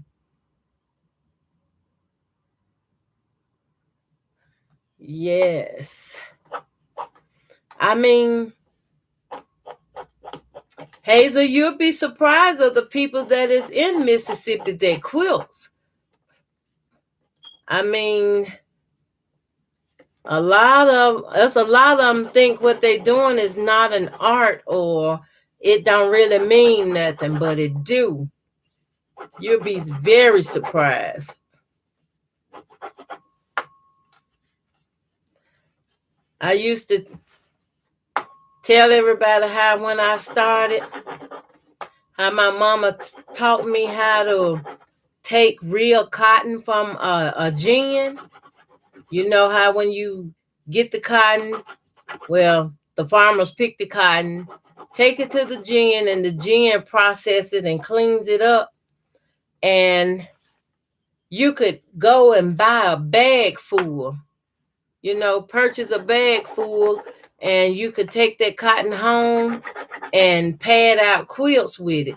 Yes. I mean, Hazel, you'll be surprised of the people that is in Mississippi that quilts. I mean, a lot of them think what they're doing is not an art or it don't really mean nothing, but it do. You'll be very surprised. I used to tell everybody how when I started, how my mama taught me how to take real cotton from a gin. You know how when you get the cotton, well, the farmers pick the cotton, take it to the gin, and the gin process it and cleans it up. And you could go and buy a bag full, purchase a bag full, and you could take that cotton home and pad out quilts with it,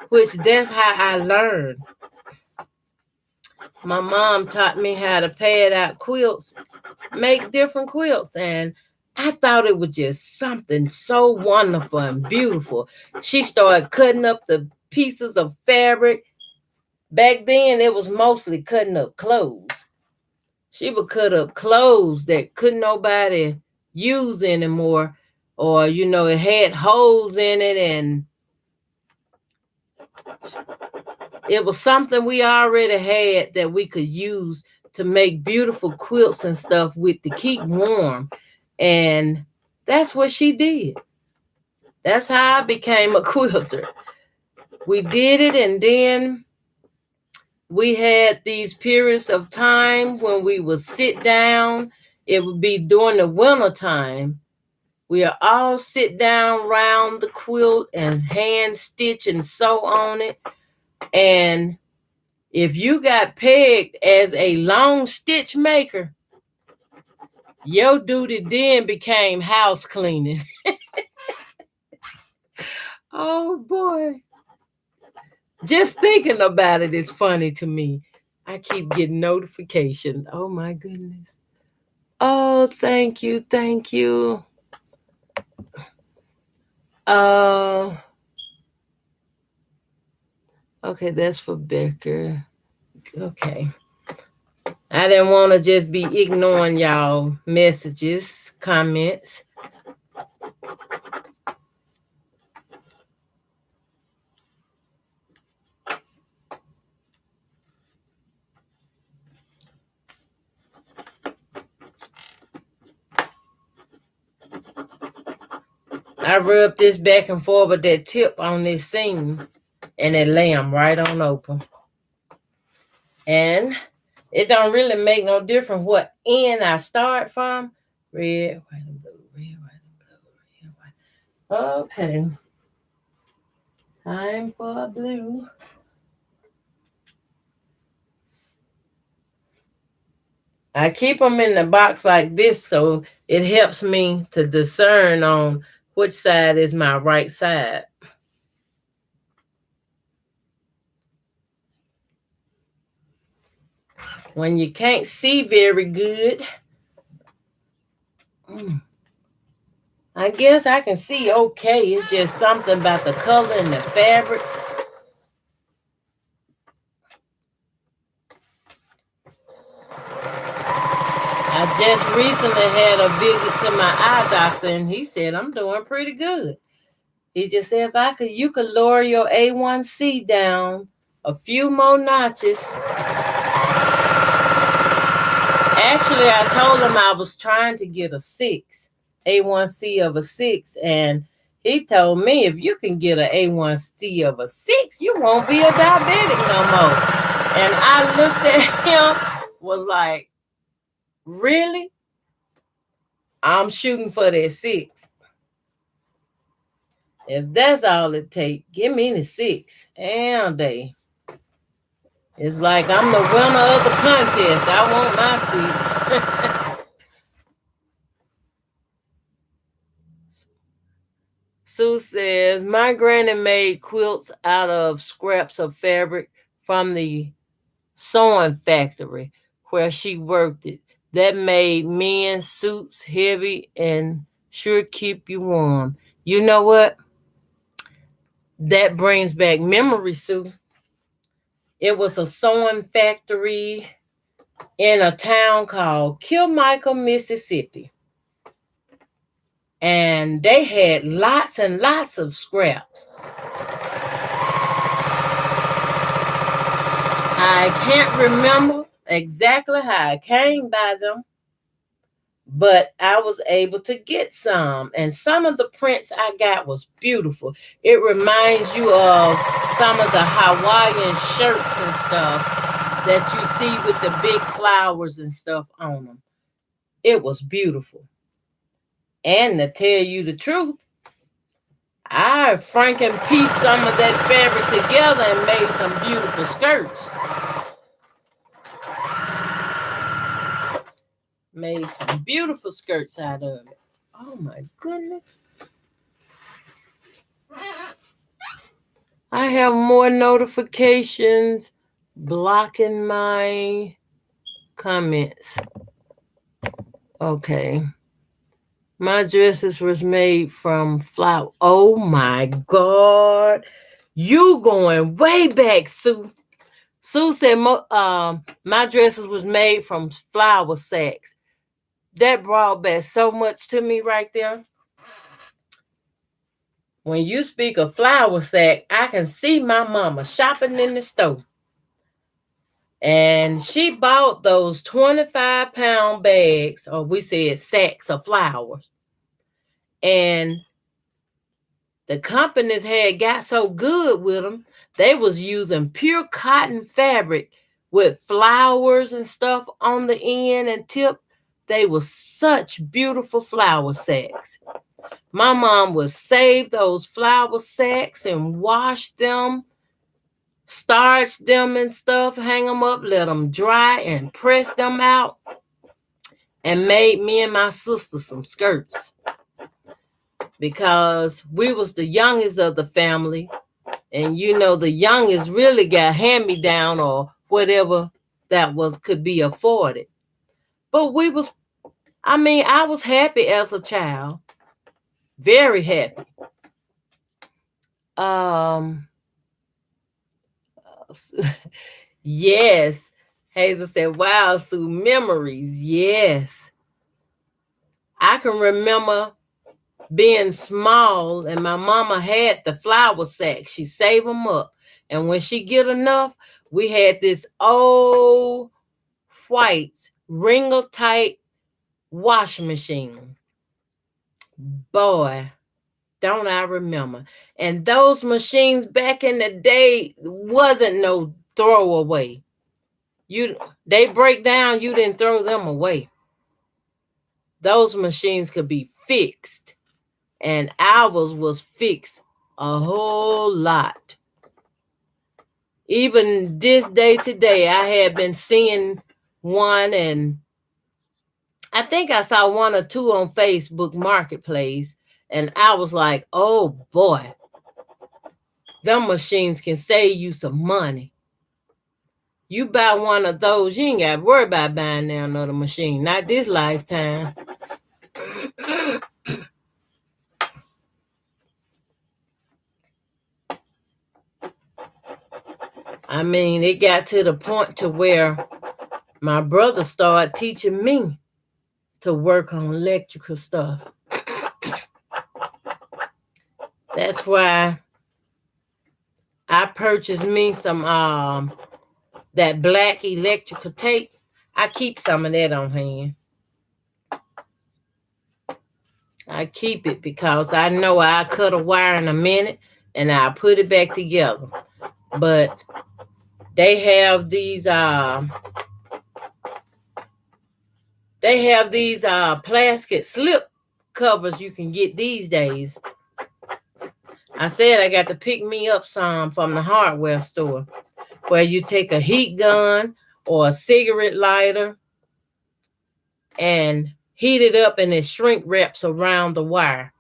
which that's how I learned. My mom taught me how to pad out quilts, make different quilts, and I thought it was just something so wonderful and beautiful. She started cutting up the pieces of fabric. Back then, it was mostly cutting up clothes. She would cut up clothes that couldn't nobody use anymore, or, it had holes in it, and it was something we already had that we could use to make beautiful quilts and stuff with to keep warm. And that's what she did. That's how I became a quilter. We did it, and then we had these periods of time when we would sit down. It would be during the winter time. We'll all sit down round the quilt and hand stitch and sew on it. And if you got pegged as a long stitch maker, your duty then became house cleaning. Oh boy. Just thinking about it is funny to me. I keep getting notifications. Oh my goodness. Oh, thank you. Thank you. Okay, that's for Becker. Okay. I didn't want to just be ignoring y'all messages, comments. I rub this back and forth with that tip on this seam, and it lay them right on open. And it don't really make no difference what end I start from. Red, white, and blue. Red, white, and blue. Red, white. Okay. Time for blue. I keep them in the box like this so it helps me to discern on which side is my right side. When you can't see very good, I guess I can see okay. It's just something about the color and the fabrics. I just recently had a visit to my eye doctor, and he said I'm doing pretty good. He just said if you could lower your A1C down a few more notches. Actually, I told him I was trying to get a 6, A1C of a 6, and he told me if you can get an A1C of a 6, you won't be a diabetic no more. And I looked at him, was like, really? I'm shooting for that 6. If that's all it takes, give me the 6. And it's like I'm the winner of the contest. I want my 6. Sue says, my granny made quilts out of scraps of fabric from the sewing factory where she worked it. That made men's suits heavy and sure keep you warm. You know what? That brings back memories, Sue. It was a sewing factory in a town called Kilmichael, Mississippi. And they had lots and lots of scraps. I can't remember exactly how I came by them, but I was able to get some. And some of the prints I got was beautiful. It reminds you of some of the Hawaiian shirts and stuff that you see with the big flowers and stuff on them. It was beautiful. And to tell you the truth, I franken pieced some of that fabric together and made some beautiful skirts. Made some beautiful skirts out of it. Oh my goodness. I have more notifications blocking my comments. Okay. My dresses was made from flour. Oh my God. You going way back, Sue. Sue said my dresses was made from flour sacks. That brought back so much to me right there. When you speak of flour sack, I can see my mama shopping in the store. And she bought those 25-pound bags, or we said sacks of flour. And the companies had got so good with them They was using pure cotton fabric with flowers and stuff on the end and tip. They were such beautiful flower sacks. My mom would save those flower sacks and wash them, starch them and stuff, hang them up, let them dry, and press them out, and made me and my sister some skirts because we was the youngest of the family, and you know the youngest really got hand-me-down or whatever that was could be afforded. But I was happy as a child, very happy. Yes. Hazel said, wow, Sue, memories. Yes. I can remember being small and my mama had the flour sack. She saved them up. And when she get enough, we had this old white wrinkle tight wash machine. Boy, don't I remember. And those machines back in the day wasn't no throwaway. They break down, you didn't throw them away. Those machines could be fixed. And ours was fixed a whole lot. Even this day today, I had been seeing one, and I think I saw one or two on Facebook Marketplace, and I was like, oh boy, them machines can save you some money. You buy one of those, you ain't got to worry about buying now another machine. Not this lifetime. I mean, it got to the point to where my brother started teaching me to work on electrical stuff. That's why I purchased me some that black electrical tape. I keep some of that on hand. I keep it because I know I cut a wire in a minute and I put it back together. But they have these plastic slip covers you can get these days. I said I got to pick me up some from the hardware store where you take a heat gun or a cigarette lighter and heat it up and it shrink wraps around the wire.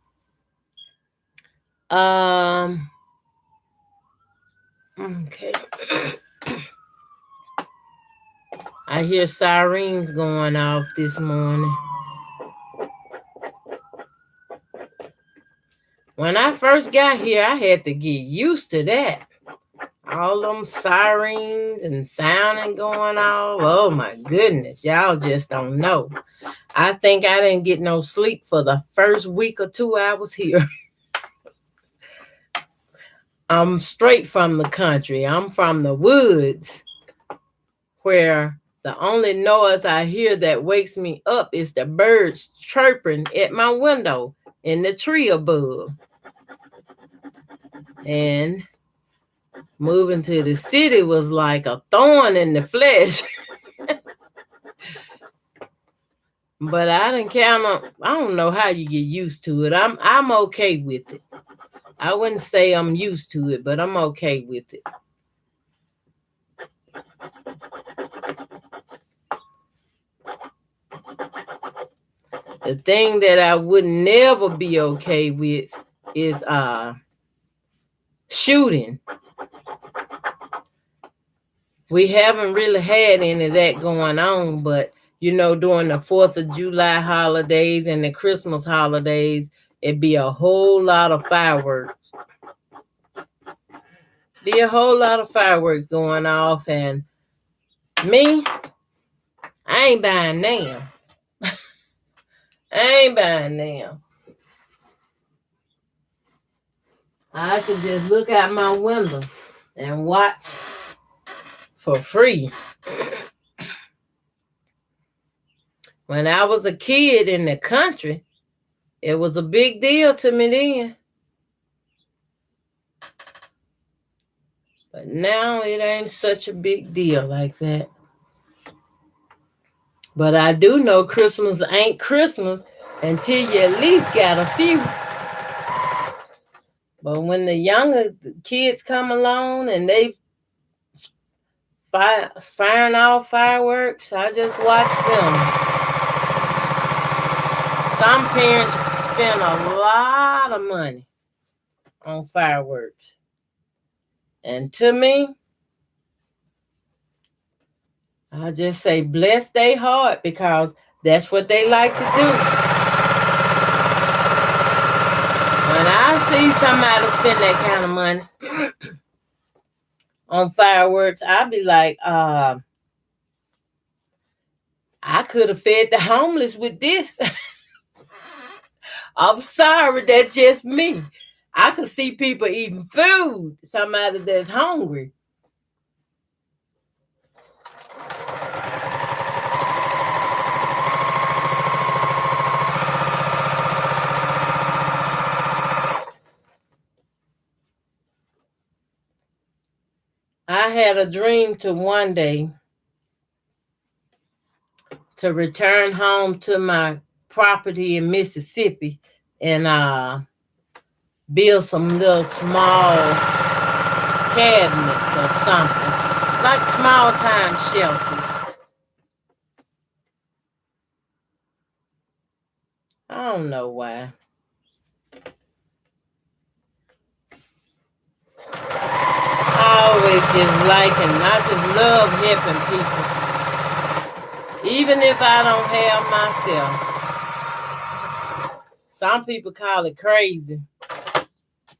Okay. I hear sirens going off this morning. When I first got here, I had to get used to that. All them sirens and sounding going off. Oh my goodness, y'all just don't know. I think I didn't get no sleep for the first week or two I was here. I'm straight from the country. I'm from the woods, where the only noise I hear that wakes me up is the birds chirping at my window in the tree above. And moving to the city was like a thorn in the flesh. But I don't know how you get used to it. I'm okay with it. I wouldn't say I'm used to it, but I'm okay with it. The thing that I would never be okay with is shooting. We haven't really had any of that going on, but you know, during the 4th of July holidays and the Christmas holidays, it'd be a whole lot of fireworks. Be a whole lot of fireworks going off, and me, I ain't buying them. I ain't buying them. I could just look out my window and watch for free. When I was a kid in the country, it was a big deal to me then. But now it ain't such a big deal like that. But I do know Christmas ain't Christmas until you at least got a few. But when the younger kids come along and they firing off fireworks, I just watch them. Some parents spend a lot of money on fireworks. And to me, I just say bless their heart because that's what they like to do. When I see somebody spend that kind of money on fireworks, I'll be like, I could have fed the homeless with this. I'm sorry, that's just me. I could see people eating food, somebody that's hungry. I had a dream to one day to return home to my property in Mississippi and build some little small cabinets or something, like small time shelters. I don't know why. I always just like and I just love helping people, even if I don't have myself. Some people call it crazy.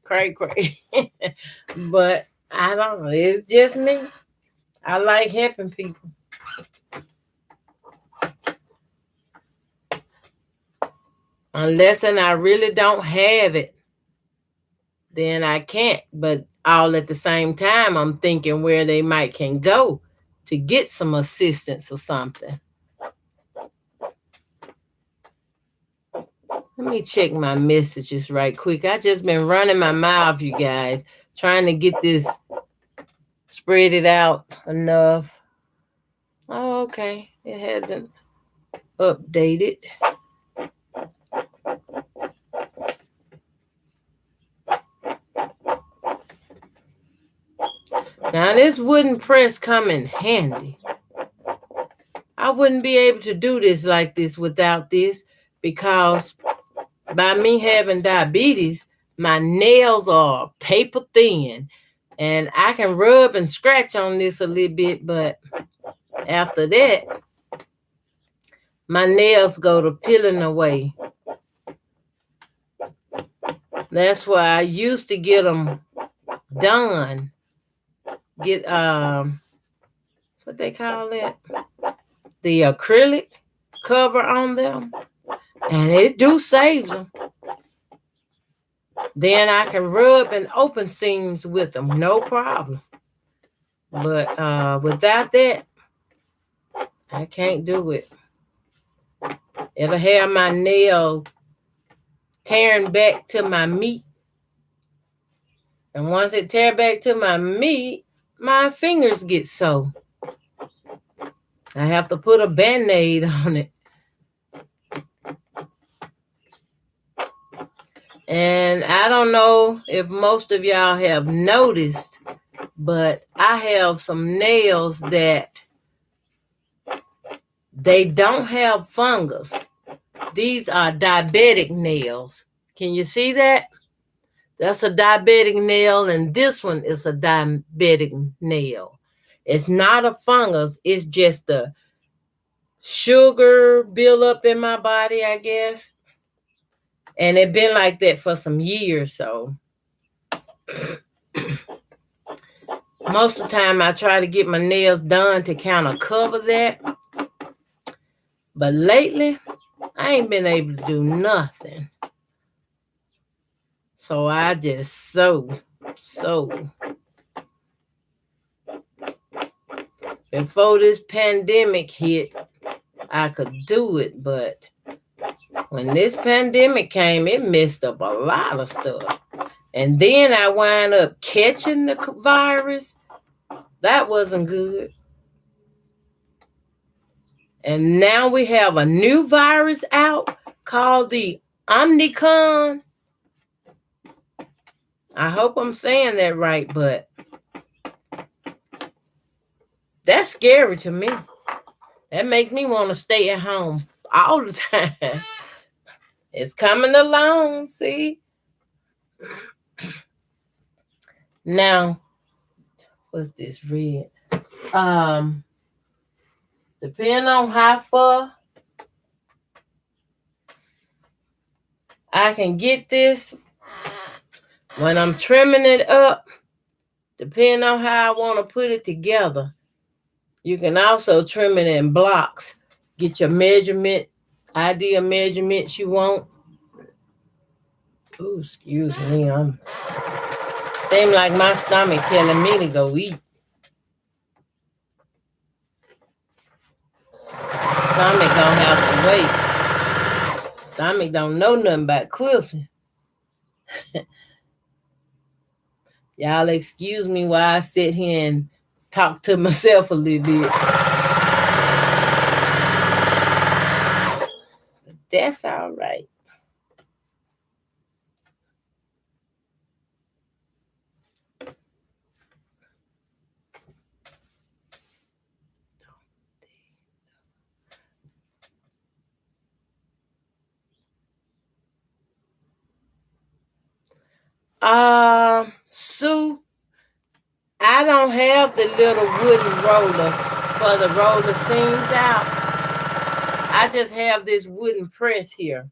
Cray. But I don't know. It's just me. I like helping people. Unless and I really don't have it, then I can't. But all at the same time, I'm thinking where they might can go to get some assistance or something. Let me check my messages right quick. I just been running my mouth, you guys, trying to get this, spread it out enough. Oh, okay. It hasn't updated. Now this wooden press come in handy. I wouldn't be able to do this like this without this because by me having diabetes, my nails are paper thin and I can rub and scratch on this a little bit, but after that, my nails go to peeling away. That's why I used to get them done. Get what they call that? The acrylic cover on them. And it do saves them. Then I can rub and open seams with them, no problem. But without that, I can't do it. It'll have my nail tearing back to my meat. And once it tear back to my meat, my fingers get sore. I have to put a Band-Aid on it. And I don't know if most of y'all have noticed, but I have some nails that they don't have fungus. These are diabetic nails. Can you see that? That's a diabetic nail, and this one is a diabetic nail. It's not a fungus. It's just the sugar buildup in my body, I guess. And it's been like that for some years, so most of the time I try to get my nails done to kind of cover that. But lately, I ain't been able to do nothing. So I just sew. Before this pandemic hit, I could do it, but when this pandemic came, it messed up a lot of stuff. And then I wind up catching the virus, That wasn't good. And now we have a new virus out called the Omicron. I hope I'm saying that right, but that's scary to me. That makes me want to stay at home all the time. It's coming along, see? Now, what's this red? Depending on how far I can get this, when I'm trimming it up, depending on how I want to put it together, you can also trim it in blocks. Get your ideal measurements you want. Ooh, excuse me. Seem like my stomach telling me to go eat. Stomach gonna have to wait. Stomach don't know nothing about quilting. Y'all excuse me while I sit here and talk to myself a little bit. That's all right. Sue, I don't have the little wooden roller for the roller seams out. I just have this wooden press here.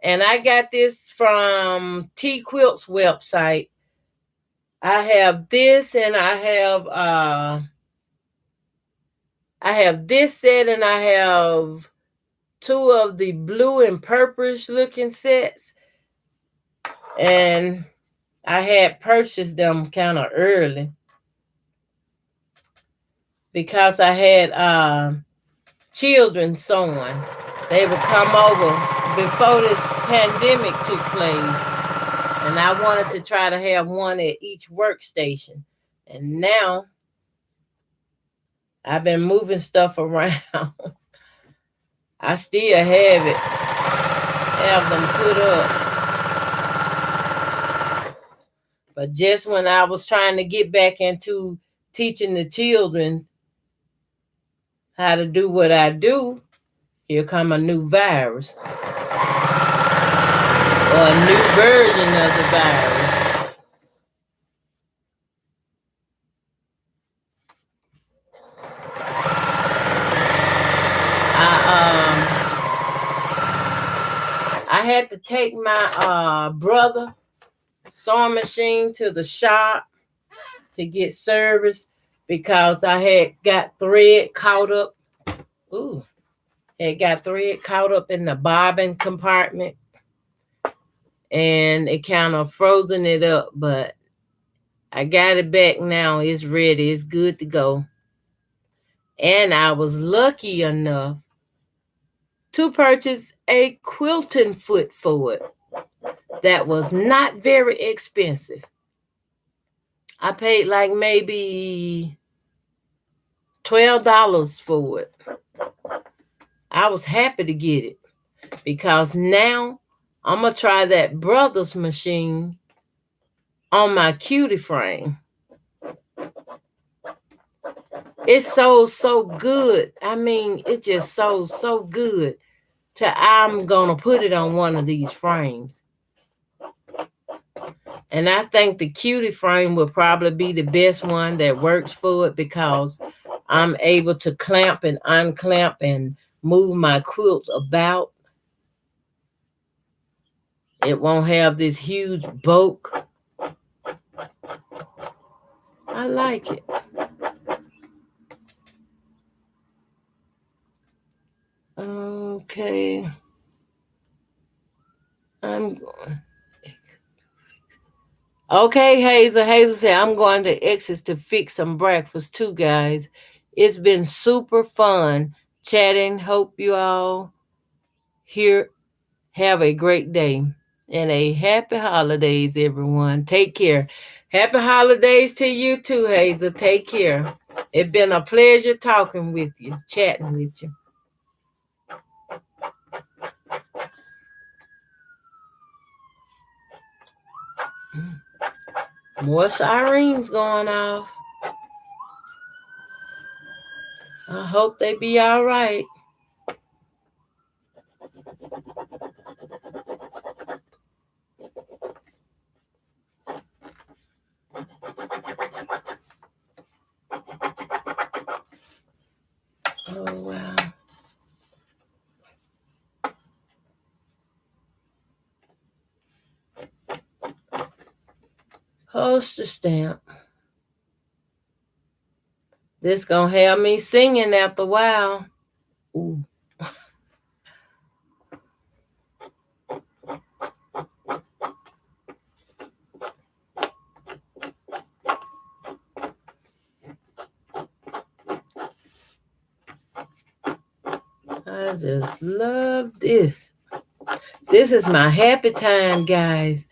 And I got this from T Quilt's website. I have this and I have this set and I have two of the blue and purplish looking sets. And I had purchased them kind of early because I had children sewing. They would come over before this pandemic took place, and I wanted to try to have one at each workstation. And now I've been moving stuff around. I still have them put up. But just when I was trying to get back into teaching the children how to do what I do, here come a new virus. Or a new version of the virus. I had to take my brother's sewing machine to the shop to get service because I had got thread caught up. Had thread caught up in the bobbin compartment, and it kind of frozen it up, but I got it back now. It's ready. It's good to go. And I was lucky enough to purchase a quilting foot for it that was not very expensive. I paid like maybe $12 for it. I was happy to get it because now I'm going to try that brother's machine on my cutie frame. It sews so good. I mean, it just sews so good. I'm going to put it on one of these frames. And I think the cutie frame will probably be the best one that works for it because I'm able to clamp and unclamp and move my quilt about. It won't have this huge bulk. I like it. Okay. Okay, Hazel. Hazel said, I'm going to Exes to fix some breakfast too, guys. It's been super fun chatting. Hope you all here have a great day and a happy holidays, everyone. Take care. Happy holidays to you too, Hazel. Take care. It's been a pleasure talking with you, chatting with you. More sirens going off. I hope they be all right. Oh, wow. Postage stamp. This gonna have me singing after a while. Ooh. I just love this. This is my happy time, guys.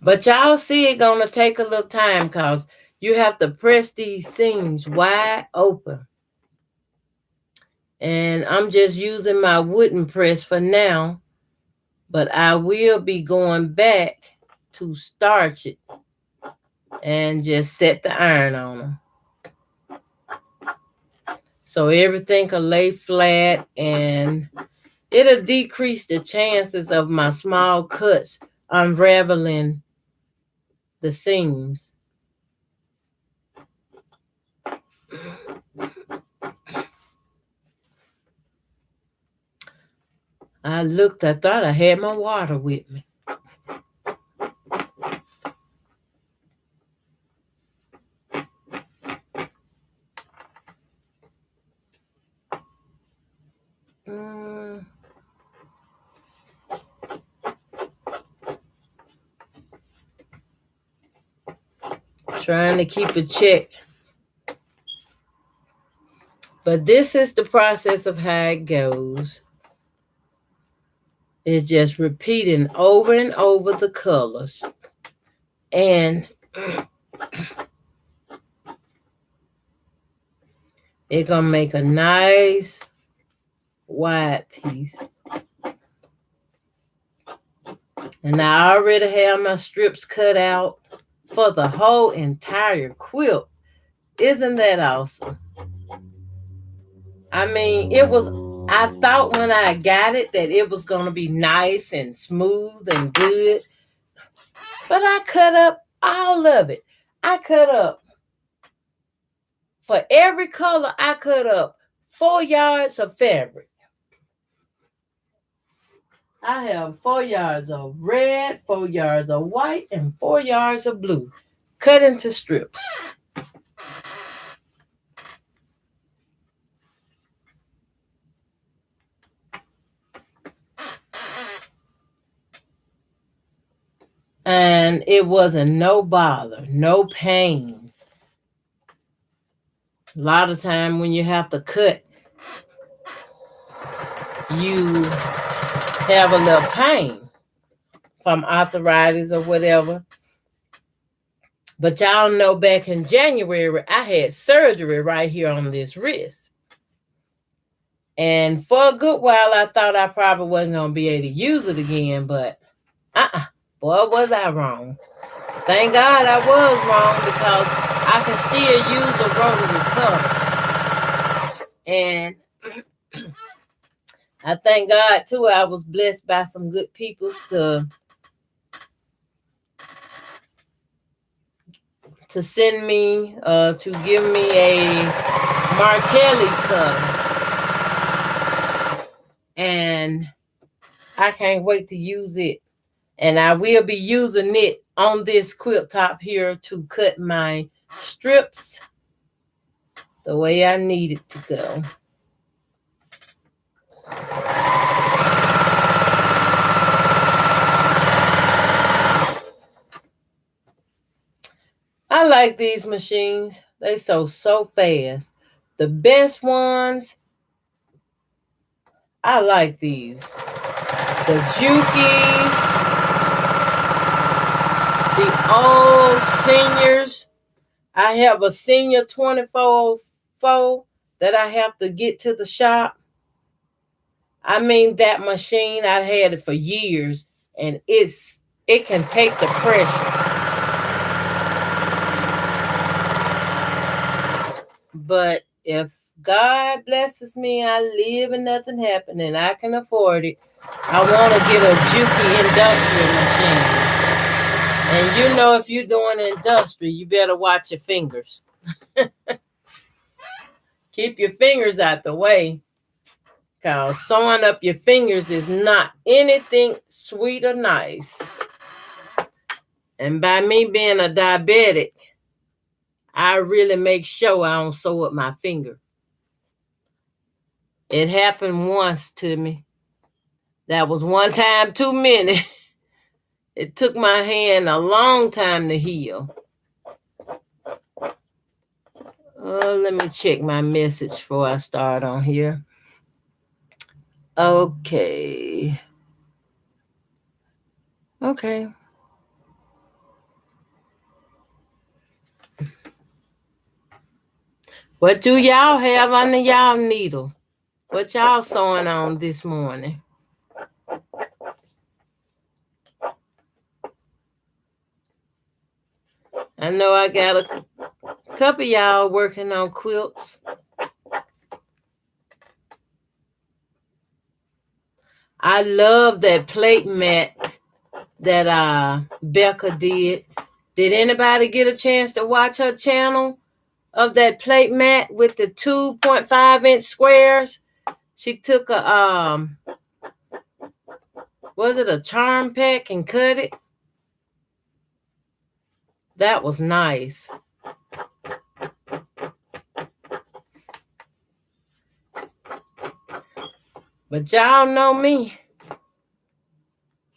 But y'all see it gonna take a little time because you have to press these seams wide open. And I'm just using my wooden press for now, but I will be going back to starch it and just set the iron on them. So everything can lay flat and it'll decrease the chances of my small cuts unraveling the seams. I thought I had my water with me. Trying to keep a check. But this is the process of how it goes. It's just repeating over and over the colors. And it's going to make a nice wide piece. And I already have my strips cut out for the whole entire quilt. Isn't that awesome? I mean, I thought when I got it that it was going to be nice and smooth and good. But I cut up all of it. I cut up, for every color, I cut up 4 yards of fabric. I have 4 yards of red, 4 yards of white, and 4 yards of blue cut into strips. And it wasn't no bother, no pain. A lot of time when you have to cut, you have a little pain from arthritis or whatever. But y'all know back in January, I had surgery right here on this wrist. And for a good while, I thought I probably wasn't going to be able to use it again. But boy, was I wrong. Thank God I was wrong because I can still use the rotary cutters. And I thank God, too, I was blessed by some good people to send me, to give me a Martelli cutter. And I can't wait to use it. And I will be using it on this quilt top here to cut my strips the way I need it to go. I like these machines. They so fast. The best ones, I like these. the Jukies, the old seniors. I have a senior 24 that I have to get to the shop. I mean, that machine, I had it for years, and it can take the pressure. But if God blesses me, I live and nothing happen, and I can afford it, I want to get a Juki industrial machine. And you know, if you're doing industrial, you better watch your fingers. Keep your fingers out the way, because sewing up your fingers is not anything sweet or nice. And by me being a diabetic, I really make sure I don't sew up my finger. It happened once to me. That was one time too many. It took my hand a long time to heal. Let me check my message before I start on here. Okay. What do y'all have under y'all needle? What y'all sewing on this morning? I know I got a couple of y'all working on quilts. I love that plate mat that Becca did. Did anybody get a chance to watch her channel of that plate mat with the 2.5-inch squares? She took a was it a charm pack and cut it? That was nice. But y'all know me.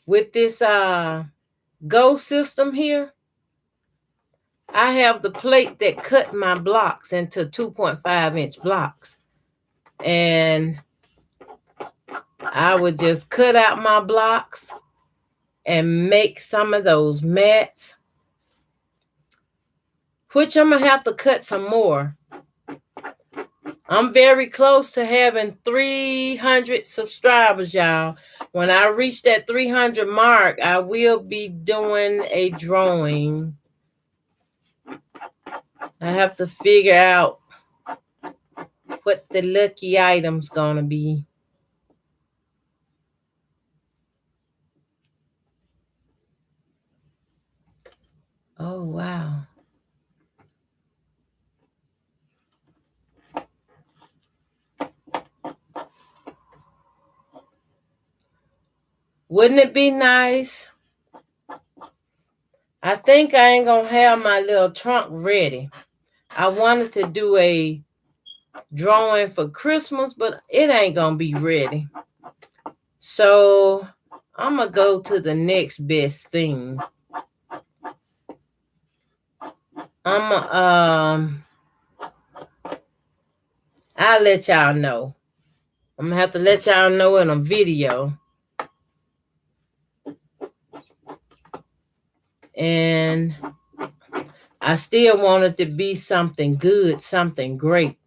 With this Go system here, I have the plate that cut my blocks into 2.5-inch blocks. And I would just cut out my blocks and make some of those mats, which I'm going to have to cut some more. I'm very close to having 300 subscribers, y'all. When I reach that 300 mark, I will be doing a drawing. I have to figure out what the lucky item's gonna be. Oh, wow. Wouldn't it be nice? I think I ain't gonna have my little trunk ready. I wanted to do a drawing for Christmas, but it ain't gonna be ready. So I'm gonna go to the next best thing. I'll let y'all know. I'm gonna have to let y'all know in a video. And I still want it to be something good, something great,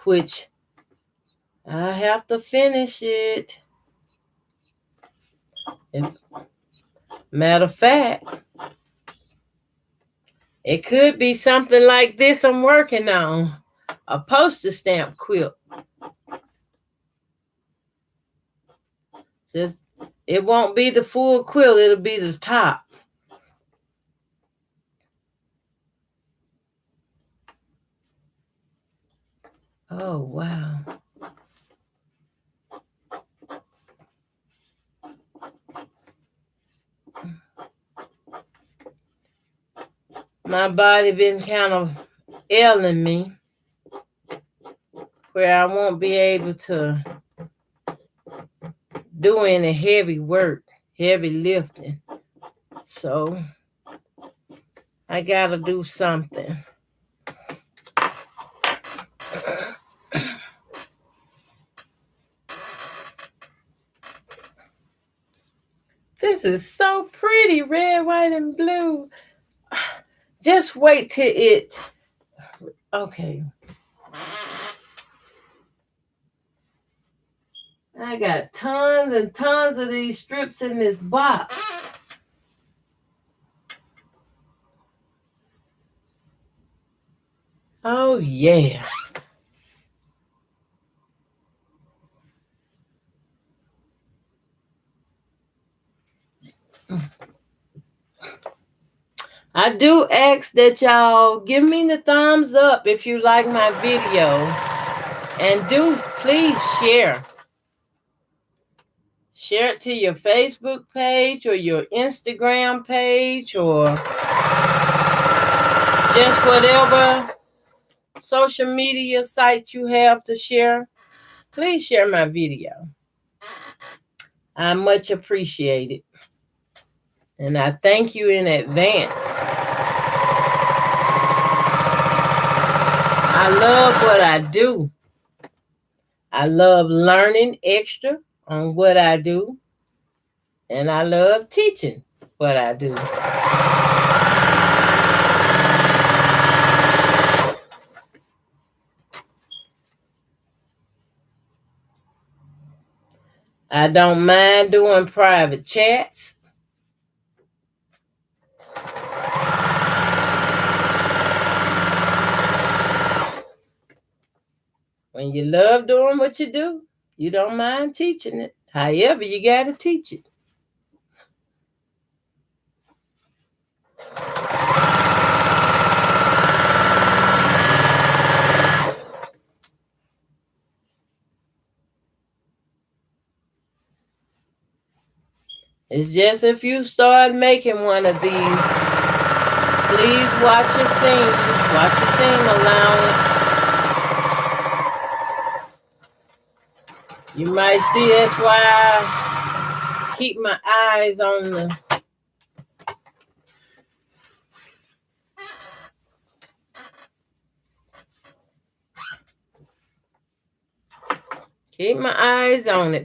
which I have to finish it. Matter of fact, it could be something like this I'm working on, a postage stamp quilt. Just, it won't be the full quilt, it'll be the top. Oh, wow. My body been kind of ailing me, where I won't be able to do any heavy work, heavy lifting. So I gotta do something. This is so pretty, red, white, and blue. Just wait till it. Okay. I got tons and tons of these strips in this box. Oh, yeah. I do ask that y'all give me the thumbs up if you like my video. And do please share. Share it to your Facebook page or your Instagram page or just whatever social media site you have to share. Please share my video. I much appreciate it. And I thank you in advance. I love what I do. I love learning extra on what I do. And I love teaching what I do. I don't mind doing private chats. When you love doing what you do, you don't mind teaching it. However, you got to teach it. It's just if you start making one of these, please watch your seams. Watch your seam allowance. You might see that's why I keep my eyes on the keep my eyes on it.